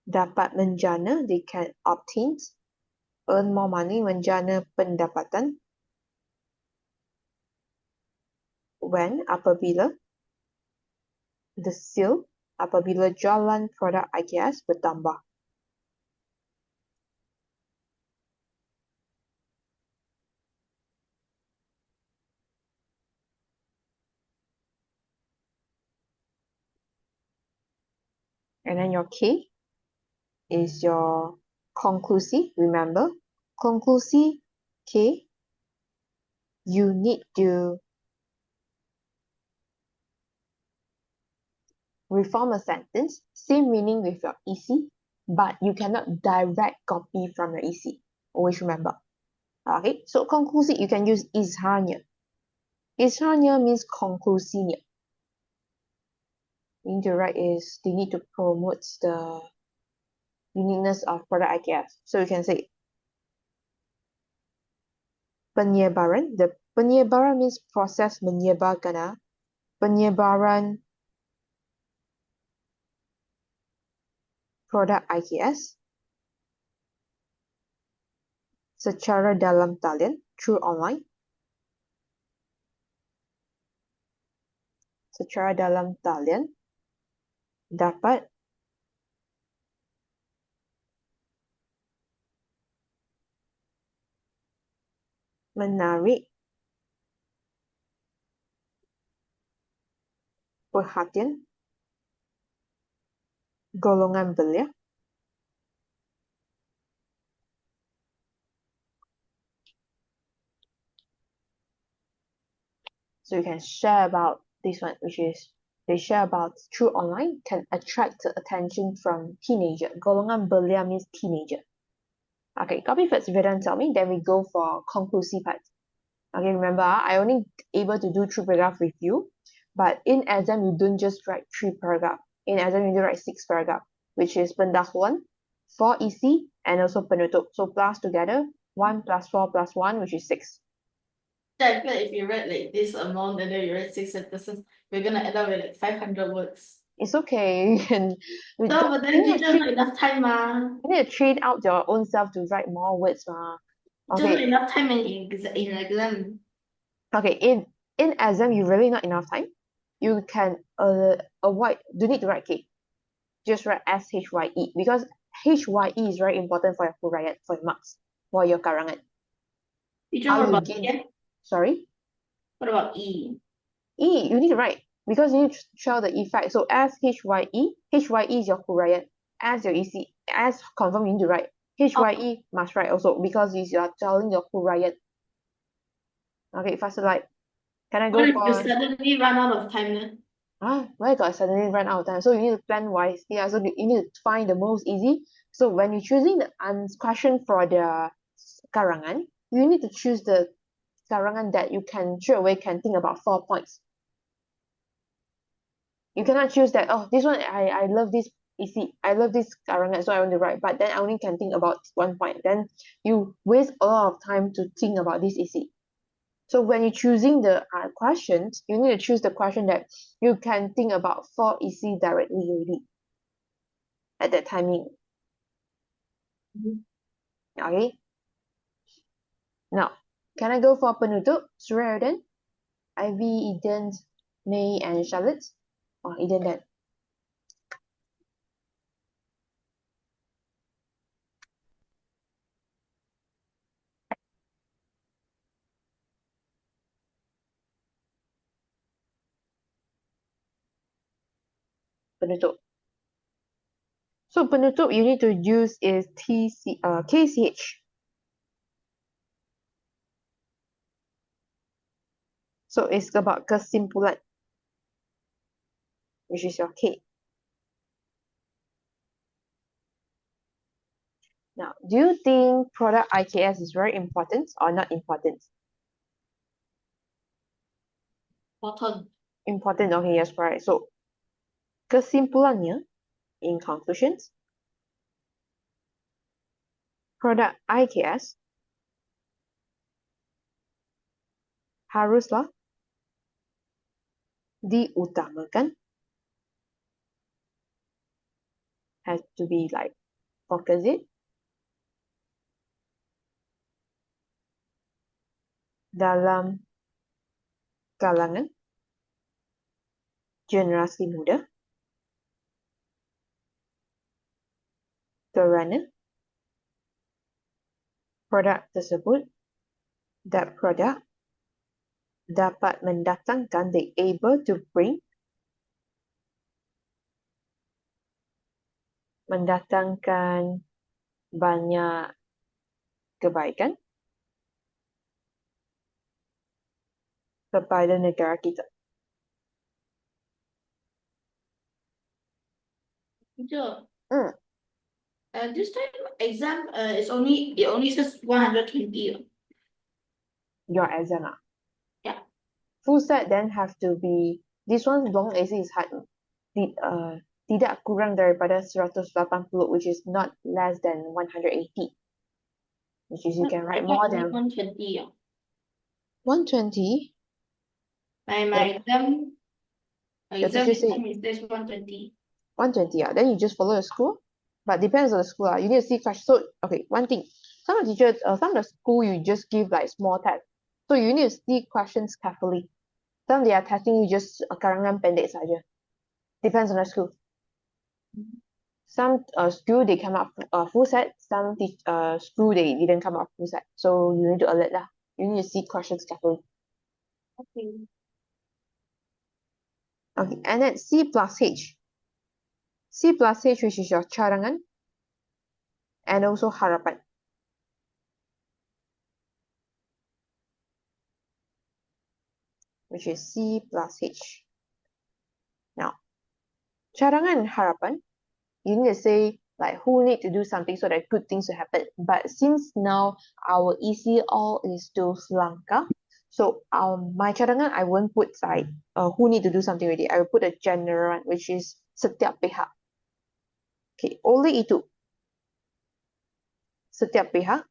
dapat menjana, they can obtain, earn more money, menjana pendapatan when, apabila, the sale, apabila jualan produk IKS bertambah. And then your K is your konklusi. Remember, konklusi K, you need to reform a sentence, same meaning with your EC, but you cannot direct copy from your EC. Always remember. Okay, so konklusi, you can use izharnya. Izharnya means konklusinya. You need to write is, they need to promote the uniqueness of product IKS. So you can say penyebaran. The penyebaran means proses menyebarkan. Penyebaran produk IKS secara dalam talian, through online. Secara dalam talian dapat menarik perhatian golongan belia. So you can share about this one, which is they share about through online can attract the attention from teenager. Golongan belia means teenager. Okay, copy first if you don't tell me, then we go for conclusive part. Okay, remember, I only able to do 3 paragraph with you, but in exam, you don't just write 3 paragraph. In exam, you do write 6 paragraph, which is pendahuluan, 4 isi, and also penutup. So plus together, 1 plus 4 plus 1, which is 6. Yeah, I feel like if you write like this amount and then you write 6 sentences, we're gonna end up with like 500 words. It's okay. You No, but then teacher not enough time, need to train out your own self to write more words, Just not Okay. enough time in exam. Okay, in exam, you really not enough time. You can avoid, don't need to write K. Just write SHYE because HYE is very important for your huraian, for your marks, for your karangan. Teacher, How what you about gain? E? Sorry? What about E? E, you need to write because you need to show the effect. So SHYE, HYE is your huraian. As your EC, as confirm you need to write. HYE must write also because you are telling your huraian. Okay, faster like. Can I What go if you for? suddenly run out of time then? why got suddenly run out of time? So you need to plan wisely. So you need to find the most easy. So when you're choosing the question for the karangan, you need to choose the karangan that you can straight away can think about 4 points. You cannot choose that, oh, this one, I love this isi, I love this karangan, so I want to write, but then I only can think about 1 point. Then you waste a lot of time to think about this isi. So when you're choosing the questions, you need to choose the question that you can think about 4 isi directly already at that timing. Okay. Now, can I go for penutup? Surya then? Ivy, Eden, May, and Charlotte? Or Eden then? Penutup. So penutup you need to use is KCH. So it's about kesimpulan, which is your K. Now, do you think product IKS is very important or not important? Important. Important, okay, yes, correct. So, kesimpulannya, in conclusions, produk IKS haruslah diutamakan, has to be like focus it, dalam kalangan generasi muda, kerana produk tersebut that product dapat mendatangkan, they able to bring, mendatangkan banyak kebaikan kepada negara kita. Teacher, Hmm. this time exam it only says 120. Your exam ah. Yeah. Full set then have to be, this one long essay is hard. Tidak kurang daripada 180, which is not less than 180. Which is you can write more than 120. 120. My exam teacher this say time is this 120. 120, yeah. Then you just follow the school. But depends on the school. You need to see question. So okay, one thing. Some of the teachers, some of the school you just give like small tests. So you need to see questions carefully. Some they are testing you just karangan pendek saja. Depends on the school. Some school they come up full set. Some school they didn't come up full set. So you need to alert lah. You need to see questions carefully. Okay. Okay, and then C plus H. C plus H, which is your cadangan, and also harapan. Which is C plus H. Now, cadangan and harapan, you need to say like who need to do something so that good things will happen. But since now our EC all is to Selangor, so my cadangan I won't put like who need to do something with it. I will put a general one, which is setiap pihak. Okay, oleh itu, setiap pihak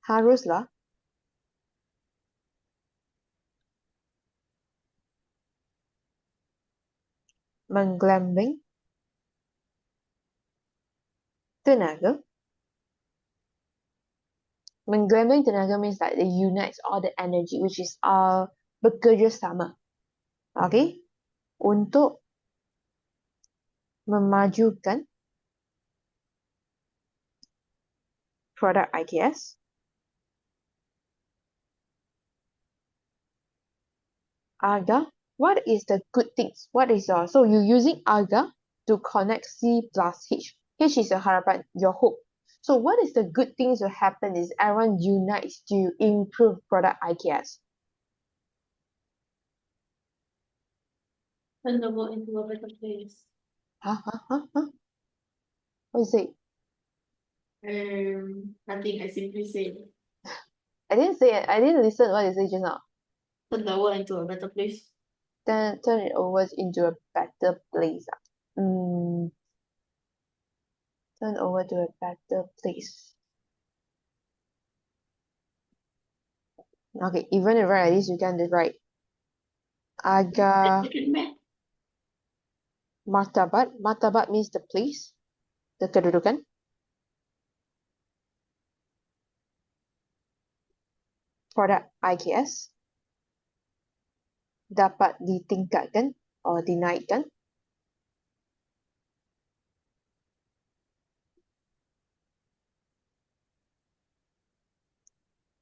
haruslah menggelembing tenaga. Menggelembing tenaga means like they unites all the energy, which is bekerja sama. Okay, untuk memajukan produk IKS agar, what is the good things? What is your, so you're using agar to connect C plus H. H is your harapan, your hope. So what is the good things will happen is everyone unites to improve product IKS. Turn the world into a better place. Huh? Huh? Huh? Huh? What is it? Nothing. I simply say I didn't say it. I didn't listen what you say just now. turn the world into a better place. Then turn it over into a better place. Turn over to a better place. Okay, even if you write like this, you can just write Aga Martabat. Martabat means the place, the kedudukan. Produk IKS dapat ditingkatkan or dinaikkan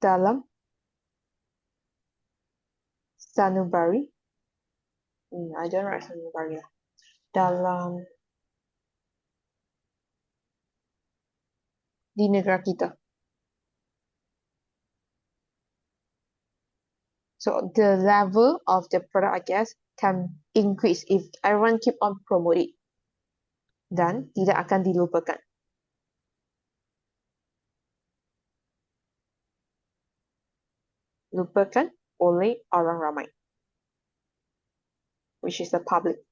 dalam sanubari. I don't write sanubari lah. Dalam di negara kita. So the level of the product, I guess, can increase if everyone keep on promote it. Dan tidak akan dilupakan. Lupakan oleh orang ramai, which is the public.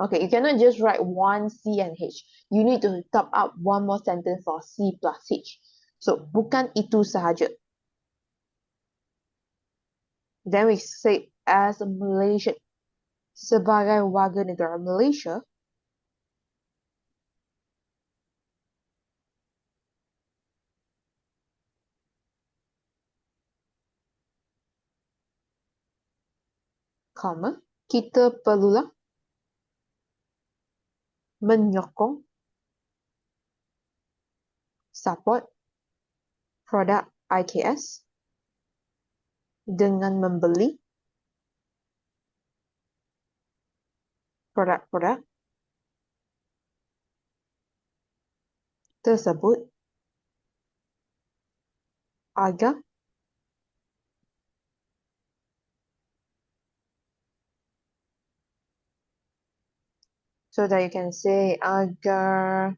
Okay, you cannot just write one C and H. You need to top up one more sentence for C plus H. So, bukan itu sahaja. Then we say as a Malaysian. Sebagai warga negara Malaysia, kita perlulah menyokong support produk IKS dengan membeli produk-produk tersebut agar so that you can say agar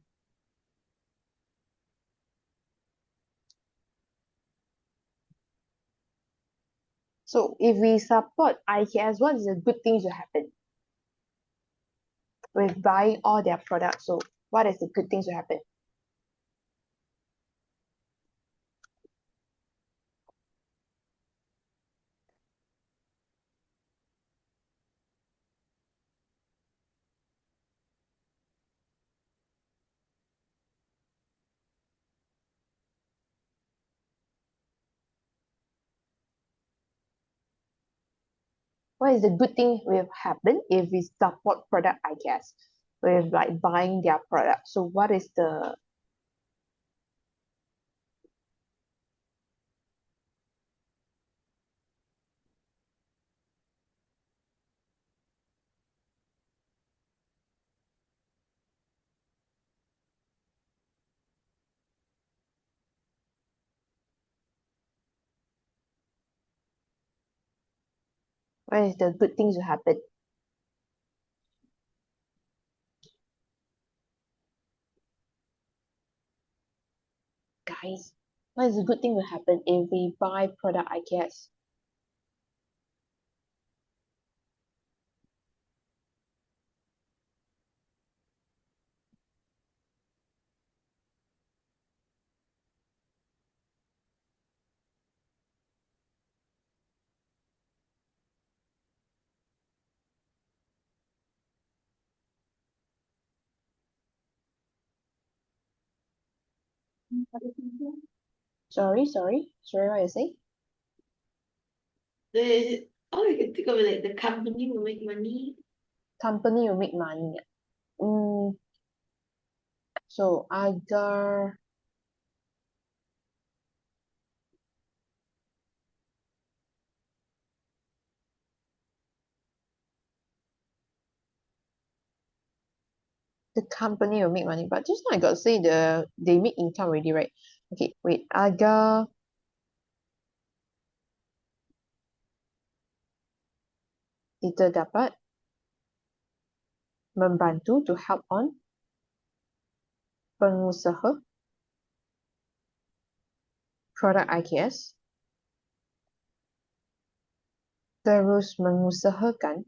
so if we support IKS, what is the good things to happen with buying all their products? So what is the good things to happen? What is the good thing will happen if we support product IKS with like buying their product? So what is the good things to happen? Guys, what is the good thing will happen if we buy product IKS? Sorry, what you say? You can think of it like the company will make money. Company will make money. So agar The company will make money, but just now I got say they make income already, right? Okay, wait. Agar kita dapat membantu to help on pengusaha produk IKS terus mengusahakan,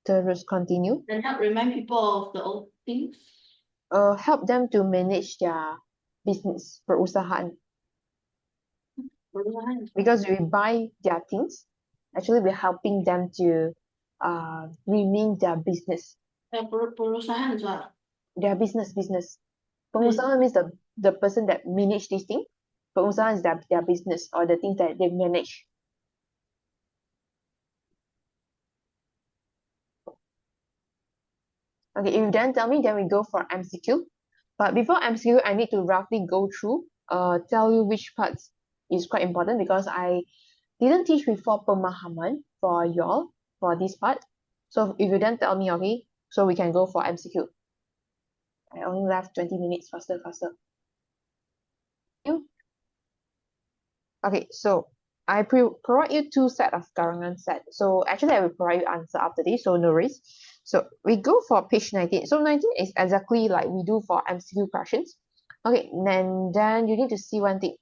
terus continue, And help remind people of the old things. help them to manage their business, perusahaan. Perusahaan. Because we buy their things, actually we're helping them to remain their business. Perusahaan is what? Their business. Pengusaha means the person that manage this thing. Pengusaha is their business or the things that they manage. Okay, if you then tell me, then we go for MCQ. But before MCQ, I need to roughly go through, tell you which parts is quite important because I didn't teach before pemahaman for y'all for this part. So if you then tell me, okay, so we can go for MCQ. I only left 20 minutes, faster. Okay, so I provide you two set of karangan set. So actually I will provide you answer after this, so no worries. So we go for page 19. So 19 is exactly like we do for MCQ questions. Okay, and then you need to see one thing.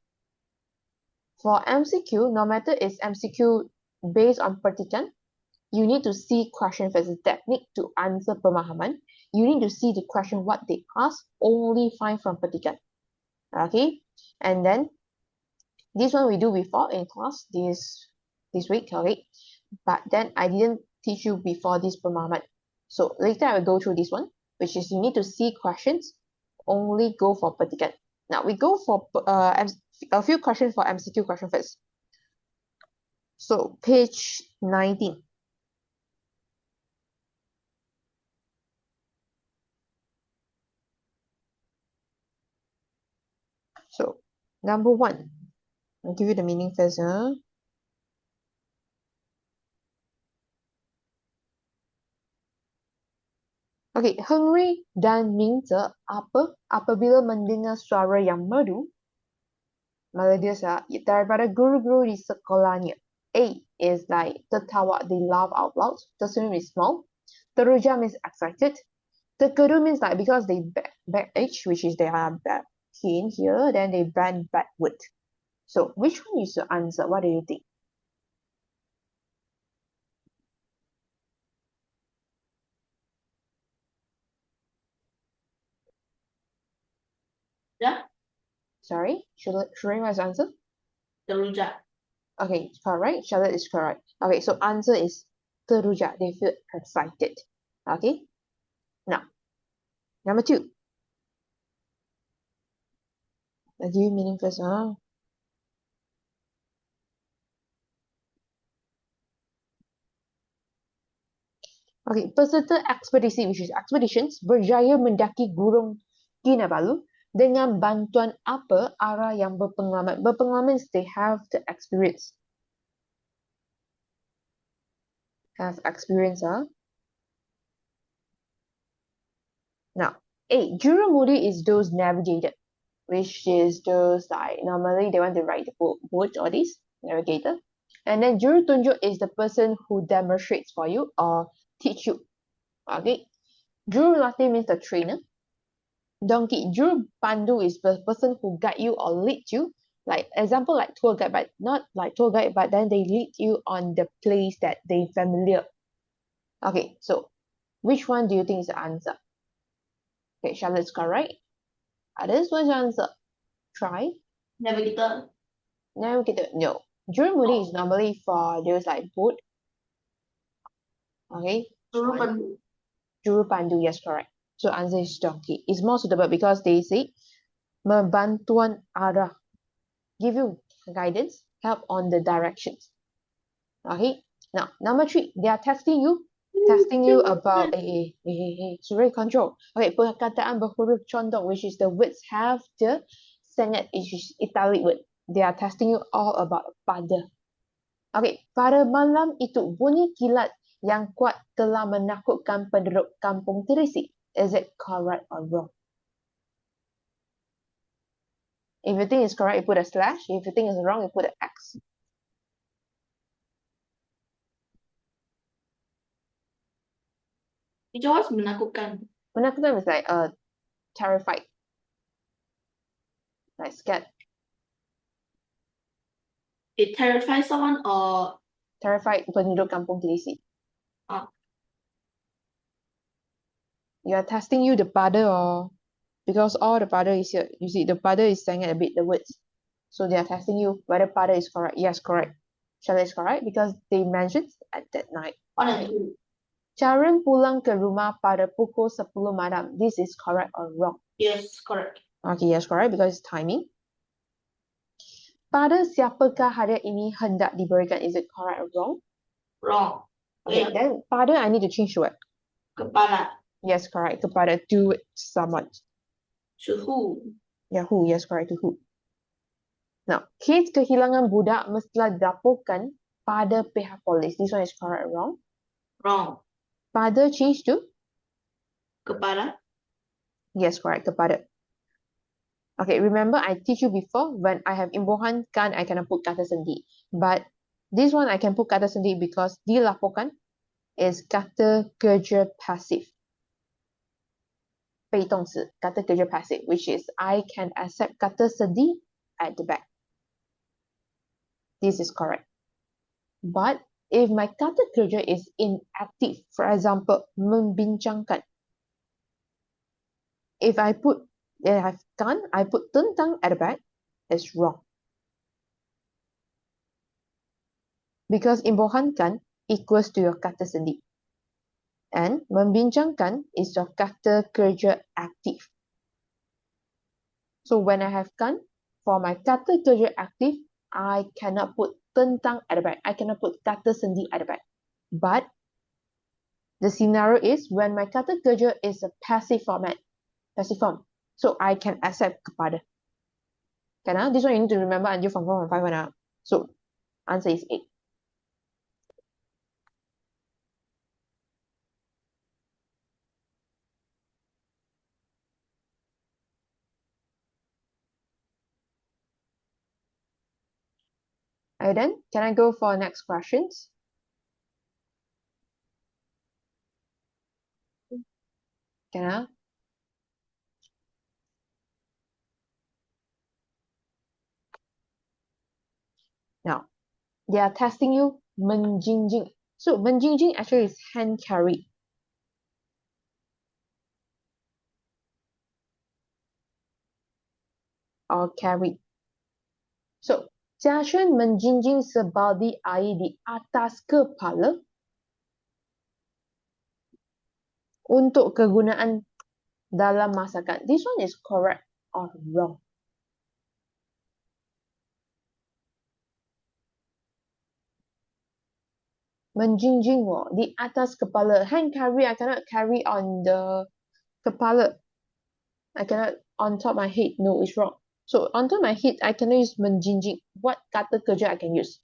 For MCQ, no matter it's MCQ based on pertikan, you need to see question first, technique to answer pemahaman. You need to see the question what they ask, only find from pertikan. Okay, and then this one we do before in class this week, okay? But then I didn't teach you before this pemahaman. So later I will go through this one, which is you need to see questions, only go for pertikan. Now we go for a few questions for MCQ question first. So page 19. So number 1, I'll give you the meaning first. Okay, Henry dan Mingze apa apabila mendengar suara yang merdu melodius daripada guru-guru di sekolahnya. A is like tertawa, they laugh out loud. Tersenyum is small. Teruja means excited. Terkedu means like because they back edge, which is they are back in here, then they bend backward. So which one is the answer? What do you think? Yeah. Sorry, Shireen was answer? Teruja. Okay, correct. Charlotte is correct. Okay, so answer is teruja. They feel excited. Okay. Now, number 2. I'll give you meaning first. Okay, peserta ekspedisi, which is expeditions, berjaya mendaki Gunung Kinabalu dengan bantuan apa arah yang berpengalaman? Berpengalaman is they have the experience. Have experience, Now, A, jurumudi is those navigated, which is those like normally they want to ride the boat or this navigator. And then juru tunjuk is the person who demonstrates for you or teach you. Okay, juru latih means the trainer. Donkey, juru pandu is the person who guide you or lead you. Like example, like tour guide, but not like tour guide, but then they lead you on the place that they familiar. Okay, so which one do you think is the answer? Okay, Charlotte's correct. Others, what's your answer? Try. Navigator. Navigator, no. Jurumudi is normally for those like boat. Okay. Juru pandu. Juru pandu, yes, correct. So answer is donkey. It's more suitable because they say membantuan arah, give you guidance, help on the directions. Okay. Now number 3, they are testing you about Surrey control. Okay, perkataan berhuruf condong, which is the words have the sengat, which is italic word. They are testing you all about pada. Okay, pada malam itu bunyi kilat yang kuat telah menakutkan penduduk kampung Terisi. Is it correct or wrong? If you think it's correct, you put a slash. If you think it's wrong, you put an X. Teacher, what's menakutkan? Menakutkan is like terrified, like scared. It terrifies someone or Terrified penduduk kampung Kelisi. Ah. You are testing you the pada or because all the pada is here. You see the pada is saying a bit the words. So they are testing you whether pada is correct. Yes, correct. Shall is correct because they mentioned at that night. 1 and 2? Sharon pulang ke rumah pada pukul 10 malam. This is correct or wrong? Yes, correct. Okay, yes, correct because it's timing. Pada siapakah hadiah ini hendak diberikan? Is it correct or wrong? Wrong. Okay, Yeah. then pada I need to change to what? Kepada. Yes, correct. Kepada to someone. To who? Yeah, who? Yes, correct. To who? Now, kes kehilangan budak mestilah dilaporkan pada pihak polis. This one is correct or wrong? Wrong. Pada change to? Kepada. Yes, correct. Kepada. Okay, remember I teach you before when I have imbuhan kan I cannot put kata sendi. But this one I can put kata sendi because dilaporkan is kata kerja passive. 被动词 kata kerja passive, which is I can accept kata sendi at the back. This is correct. But if my kata kerja is inactive, for example, membincangkan. If I have kan, I put tentang at the back, it's wrong. Because imbuhan kan equals to your kata sendi. And membincangkan is your kata kerja active. So when I have kan, for my kata kerja active, I cannot put tentang at the back. I cannot put kata sendi at the back. But the scenario is when my kata kerja is a passive form. So I can accept kepada. Can this one you need to remember until from 4 and 5 now. So answer is 8. Alright then, can I go for next questions? Can I? Now, they are testing you menjinjing. So menjinjing actually is hand carry. Or carry. So, Jia Xuan menjinjing sebadi air di atas kepala untuk kegunaan dalam masakan. This one is correct or wrong? Menjinjing di atas kepala. Hand carry, I cannot carry on the kepala. I cannot on top my head. No, it's wrong. So on top my head, I cannot use menjinjing. What kata kerja I can use?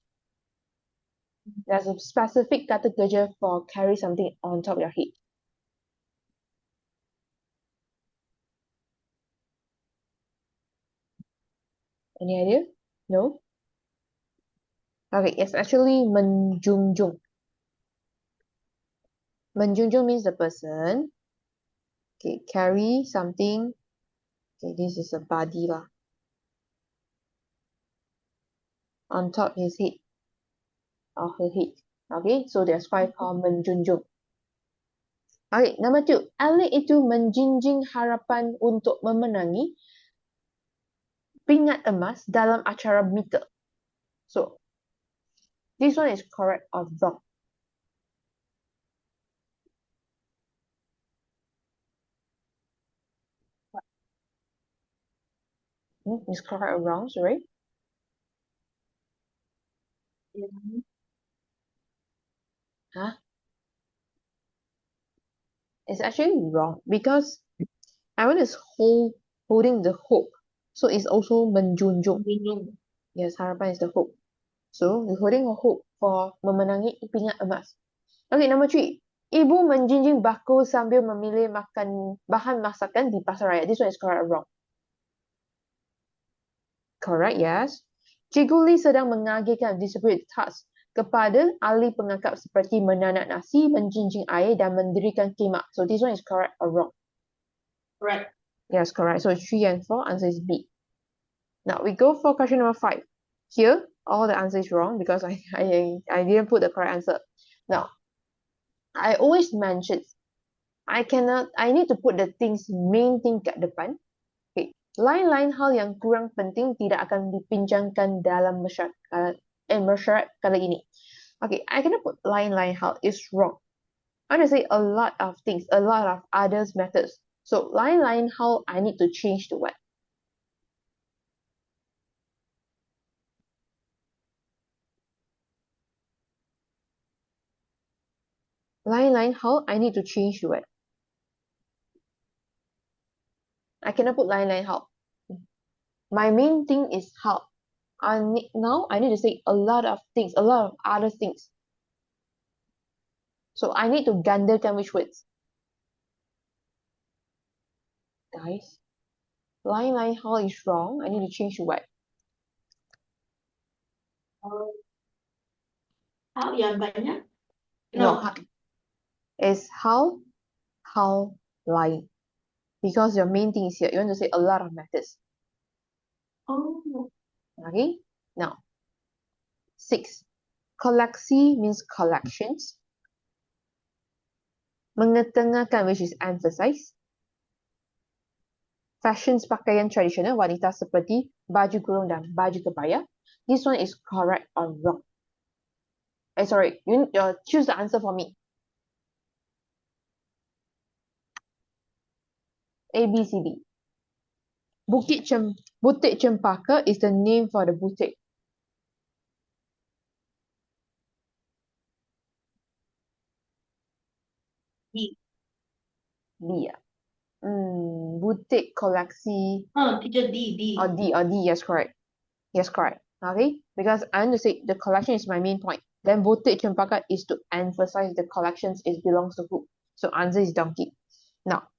There's a specific kata kerja for carry something on top your head. Any idea? No? Okay, it's actually menjunjung. Menjunjung means the person carry something. Okay, this is a body lah. On top his head or her head. Okay, so there's 5 called menjunjung. Okay, number 2. Alik itu menjinjing harapan untuk memenangi pingat emas dalam acara meter. So, this one is correct or wrong? Is correct or wrong, sorry? Huh? It's actually wrong because Aaron is holding the hope. So it's also menjunjung. Yes, harapan is the hope. So we're holding a hope for memenangi pingat emas. Okay, number 3. Ibu menjinjing bakul sambil memilih bahan masakan di pasar raya. This one is correct or wrong? Correct, yes. Cikgu Lee sedang mengagihkan distributed tasks kepada ahli pengangkap seperti menanak nasi, menjinjing air dan mendirikan khemah. So this one is correct or wrong? Correct. Yes, correct. So 3 and 4, answer is B. Now we go for question number 5. Here, all the answer is wrong because I didn't put the correct answer. Now, I always mention I need to put the main thing kat depan. Okay. Lain-lain hal yang kurang penting tidak akan dibincangkan dalam masyarakat kali ini. Okay, I cannot put lain-lain hal. It's wrong. I want to say a lot of things, a lot of others methods. So lain-lain hal, I need to change to what? Lain-lain hal, I need to change to what? I cannot put lain-lain hal. My main thing is how. Now I need to say a lot of things, a lot of other things. So I need to gandakan which words? Guys, lain-lain hal is wrong. I need to change to what? Hal yang banyak? No, No. it's how lain. Because your main thing is here. You want to say a lot of methods. Oh. Okay, now 6. Koleksi means collections. Mengetengahkan, which is emphasize. Fashions pakaian tradisional wanita seperti baju kurung dan baju kebaya. This one is correct or wrong? Sorry, you choose the answer for me. A, B, C, D. Butik Cempaka is the name for the boutique. D. D, ya. Butik koleksi. Oh, teacher, D. Or D, yes, correct. Yes, correct. Okay, because I want to say the collection is my main point. Then Butik Cempaka is to emphasize the collections it belongs to who. So answer is donkey. Now,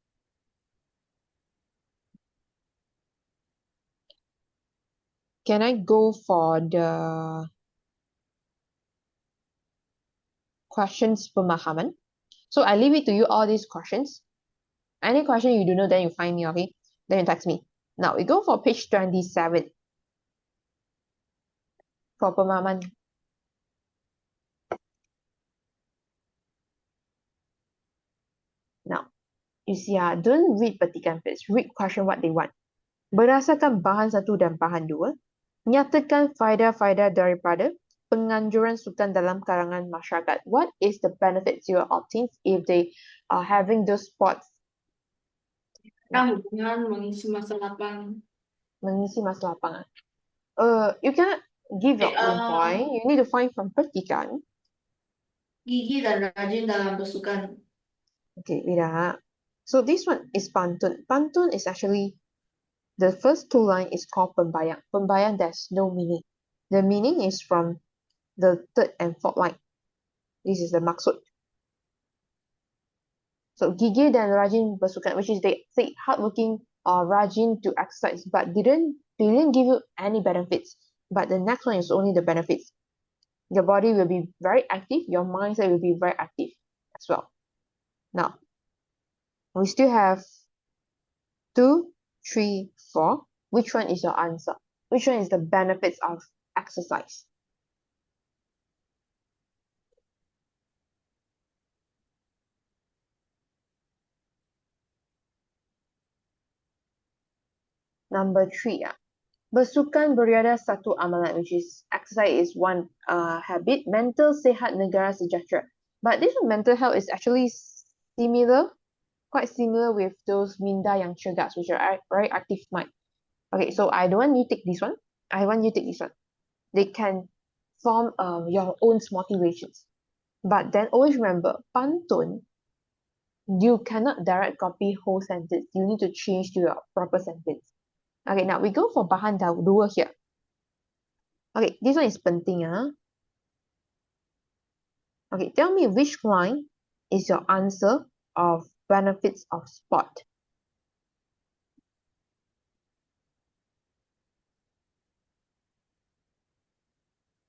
can I go for the questions pemahaman? So I leave it to you all these questions. Any question you don't know, then you find me, okay? Then you text me. Now we go for page 27. For pemahaman. Now, you see, don't read petikan first. Read question what they want. Berdasarkan bahan 1 dan bahan 2, nyatakan faedah-faedah daripada penganjuran sukan dalam kalangan masyarakat. What is the benefits you obtain if they are having those sports? Hubungan mengisi masa lapang. Mengisi masa lapangan. You cannot give your own point. You need to find from petikan. Gigi dan rajin dalam bersukan. Okay, wait. So this one is pantun. Pantun is actually, the first 2 lines is called pembayang. Pembayang, there's no meaning. The meaning is from the 3rd and 4th line. This is the maksud. So gigih dan rajin bersukan, which is they say hardworking or rajin to exercise, but they didn't give you any benefits. But the next one is only the benefits. Your body will be very active. Your mindset will be very active as well. Now, we still have 2, 3, 4. Which one is your answer? Which one is the benefits of exercise? Number 3. Bersukan beriadah satu amalan, which is exercise is one habit. Mental sehat negara sejahtera. But this mental health is actually quite similar with those minda yang cergas, which are very active mind. Okay, so I don't want you take this one. I want you take this one. They can form your own motivations. But then always remember, pantun, you cannot direct copy whole sentence. You need to change to your proper sentence. Okay, now we go for bahan 2 here. Okay, this one is penting. Okay, tell me which line is your answer of benefits of sport?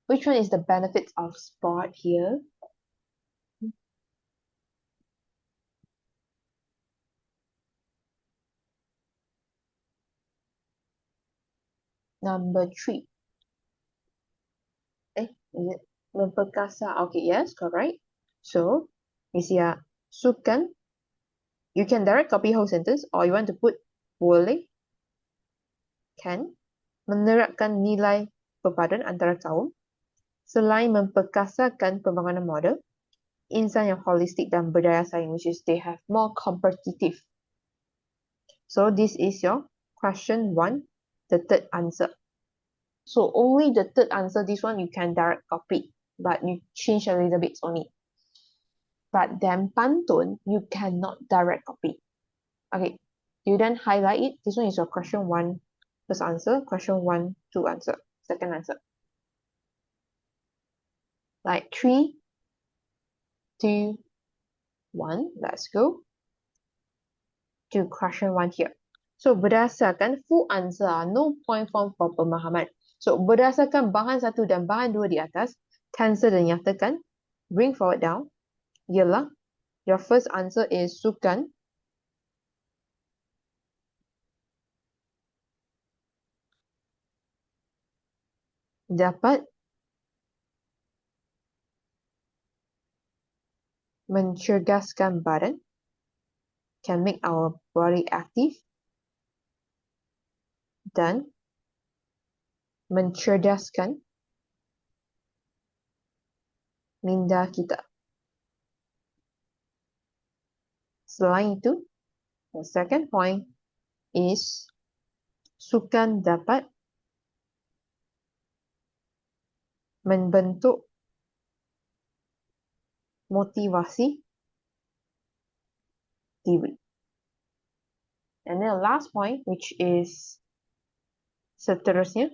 Which one is the benefits of sport here? Number 3. Is it memperkasa? Okay, yes, correct. So, you see, sukan, you can direct copy whole sentence or you want to put boleh, can, menerapkan nilai perpaduan antara kaum, selain memperkasakan pembangunan model, insan yang holistik dan berdaya saing, which is they have more competitive. So this is your question 1, the third answer. So only the third answer, this one you can direct copy, but you change a little bit only. But then pantun, you cannot direct copy. Okay, you then highlight it. This one is your question 1, first answer, question 1, 2 answer, second answer. Like 3, 2, 1, let's go to question 1 here. So, berdasarkan full answer, no point form for pemahaman. So, berdasarkan bahan 1 dan bahan 2 di atas, cancel dan nyatakan, bring forward down, ialah, your first answer is sukan, dapat mencerdaskan badan, can make our body active, dan mencerdaskan minda kita. Selain itu, the second point is sukan dapat membentuk motivasi diri. And then the last point, which is seterusnya,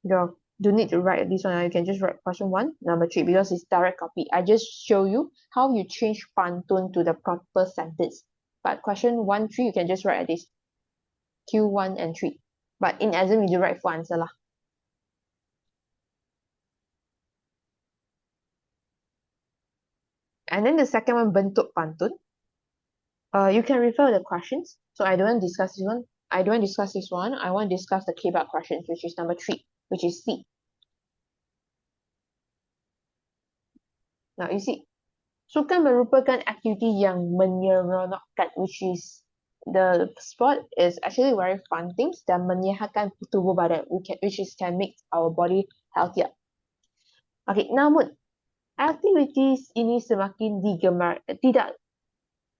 you don't need to write this one. You can just write question 1, number 3, because it's direct copy. I just show you how you change pantun to the proper sentence. But question 1, 3, you can just write this Q1 and 3. But in exam, you do write full answer lah. And then the second one, bentuk pantun. You can refer the questions. So I don't want to discuss this one. I don't want to discuss this one. I want to discuss the K-bar questions, which is number 3, which is C. Now you see, sukan merupakan aktiviti yang menyeronokkan, which is the sport is actually very fun things dan menyihatkan tubuh badan, which is can make our body healthier. Okay, namun aktivitis ini semakin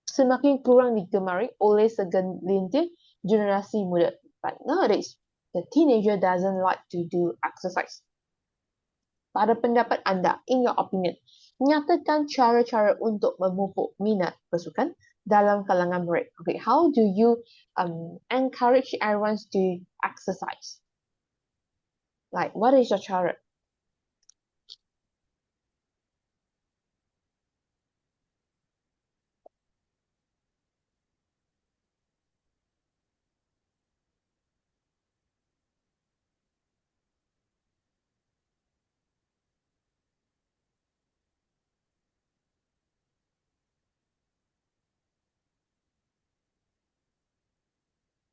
semakin kurang digemari oleh segelintir generasi muda. But nowadays, the teenager doesn't like to do exercise. Pada pendapat anda, in your opinion, nyatakan cara-cara untuk memupuk minat bersukan dalam kalangan mereka. Okay, how do you encourage everyone to exercise? Like, what is your cara?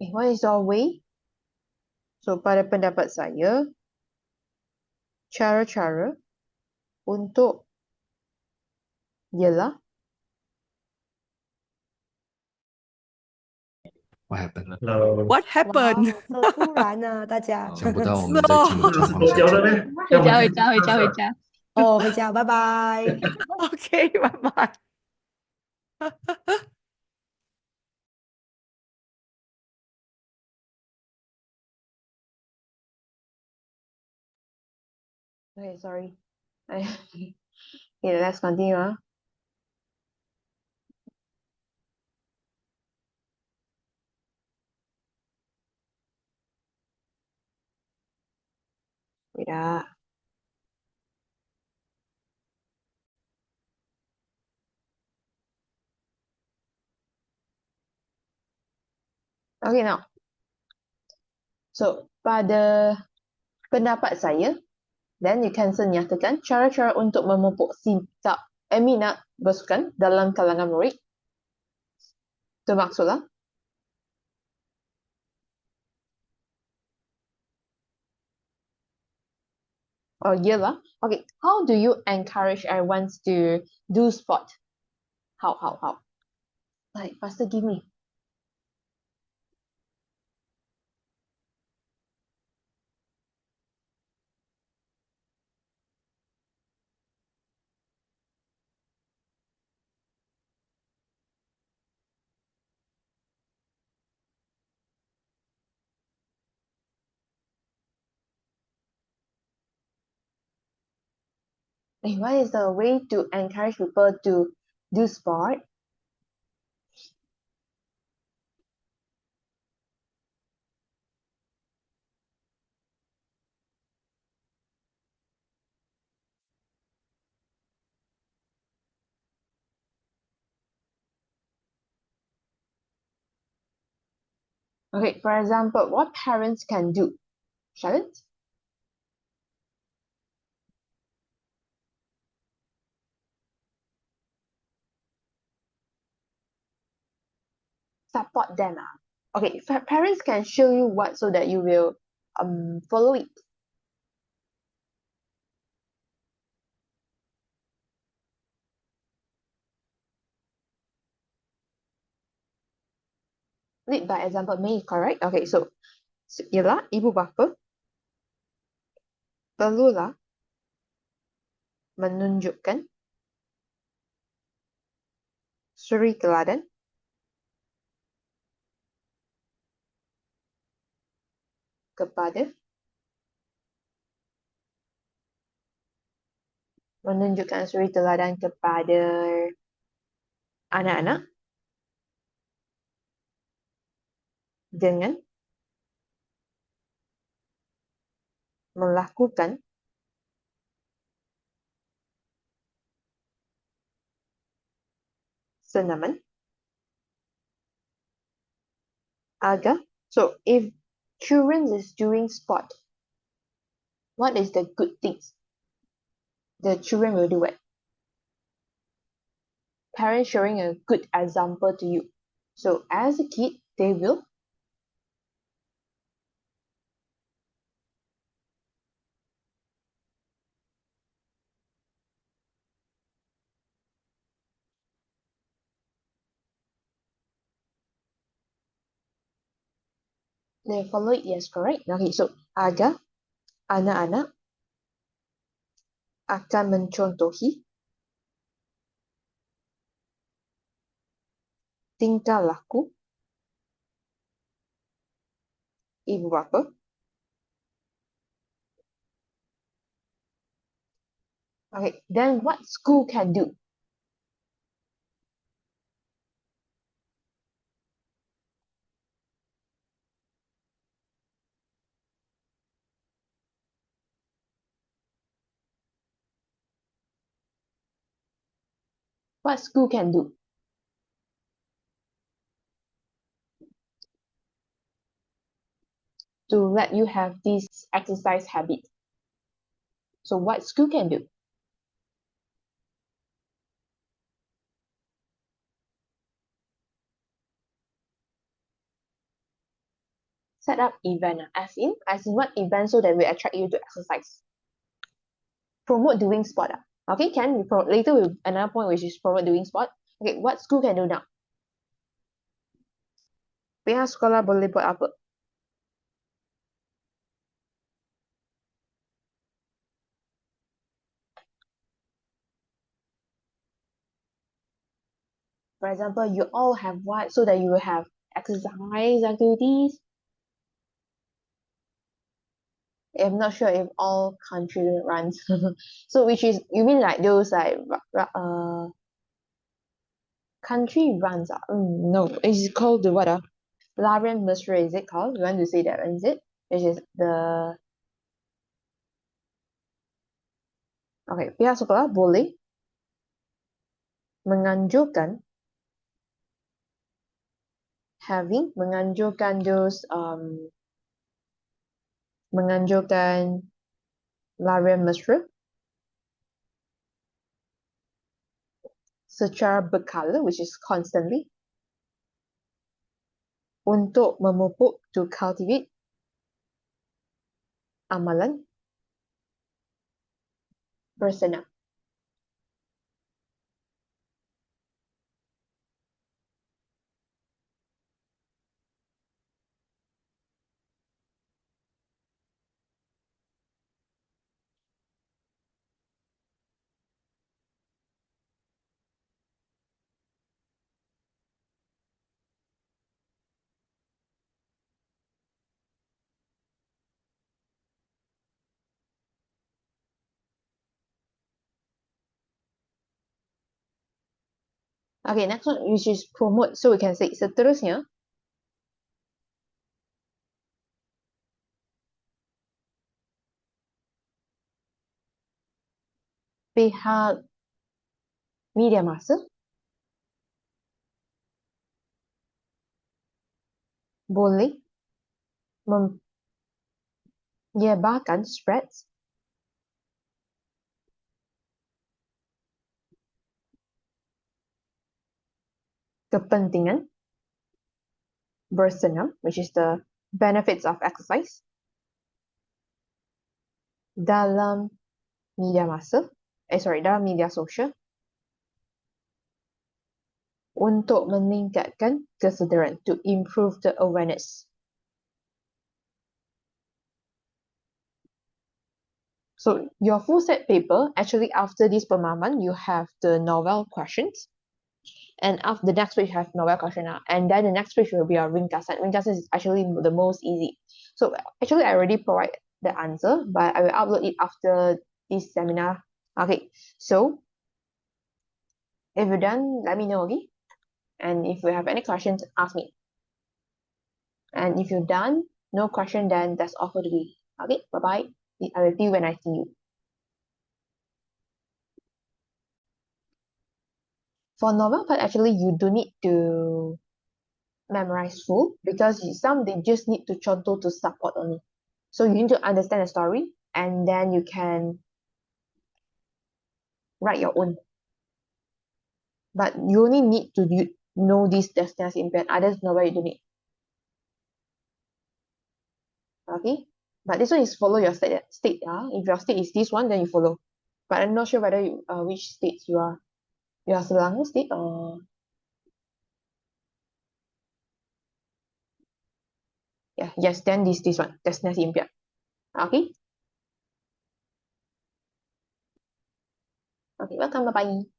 What is your way? So, pada pendapat saya, cara-cara untuk ialah What happened? What happened? 哇哦，突然啊，大家。想不到我们在进入状况多交了之呢前，回家。哦，回家，拜拜。OK，拜拜。Okay, sorry. Okay, let's continue. Wait. Okay, now. So, pada pendapat saya, then you can nyatakan cara-cara untuk memupuk minat bersukan dalam kalangan murid. Itu maksudlah. Oh, yelah. Okay, how do you encourage everyone to do sport? How? Like, faster give me. What is the way to encourage people to do sport? Okay, for example, what parents can do? Charlotte? Support them. Okay, parents can show you what so that you will follow it. Lead by example, may correct? Okay, so ialah ibu bapa perlulah menunjukkan suri teladan kepada anak-anak dengan melakukan senaman agar. So if children is doing sport, what is the good things? The children will do it. Parents showing a good example to you. So as a kid, they will follow it. Yes, correct. Okay, so agar anak-anak akan mencontohi tingkah laku ibu bapa. Okay, then what school can do? What school can do? To let you have this exercise habit. So what school can do? Set up event, as in what event so that we attract you to exercise. Promote doing sport. Okay, can we later with another point which is promote doing sport. Okay, what school can do now? Pihak sekolah boleh buat apa? For example, you all have what so that you will have exercise activities. I'm not sure if all country runs. So which is you mean like those like country runs? No, it's called the what? Larian Mesra is it called? You want to say that one, is it? Which is the okay. Pihak sekolah boleh menganjurkan having menganjurkan larian mesra secara berkala, which is constantly, untuk memupuk, to cultivate, amalan bersenam. Okay, next one, which is promote. So we can say seterusnya, pihak media massa boleh menyebarkan spreads kepentingan bersenam, which is the benefits of exercise, dalam media massa, dalam media sosial, untuk meningkatkan kesedaran, to improve the awareness. So your full set paper, actually after this pemahaman, you have the novel questions. And after the next page, you have novel question. And then the next page will be a ringkasan. Ringkasan is actually the most easy. So actually, I already provide the answer, but I will upload it after this seminar. Okay, so if you're done, let me know, okay? And if you have any questions, ask me. And if you're done, no question, then that's all for today. Okay, bye-bye. I will see you when I see you. For novel part, actually, you do need to memorize full, because some they just need to contoh to support only. So you need to understand the story, and then you can write your own. But you only need to know this destination impaired. Others novel you don't need. Okay, but this one is follow your state. If your state is this one, then you follow. But I'm not sure whether you, which states you are. You are Selangor state or yeah, yes, then this one, destination impaired. Okay. Okay, welcome, bye bye.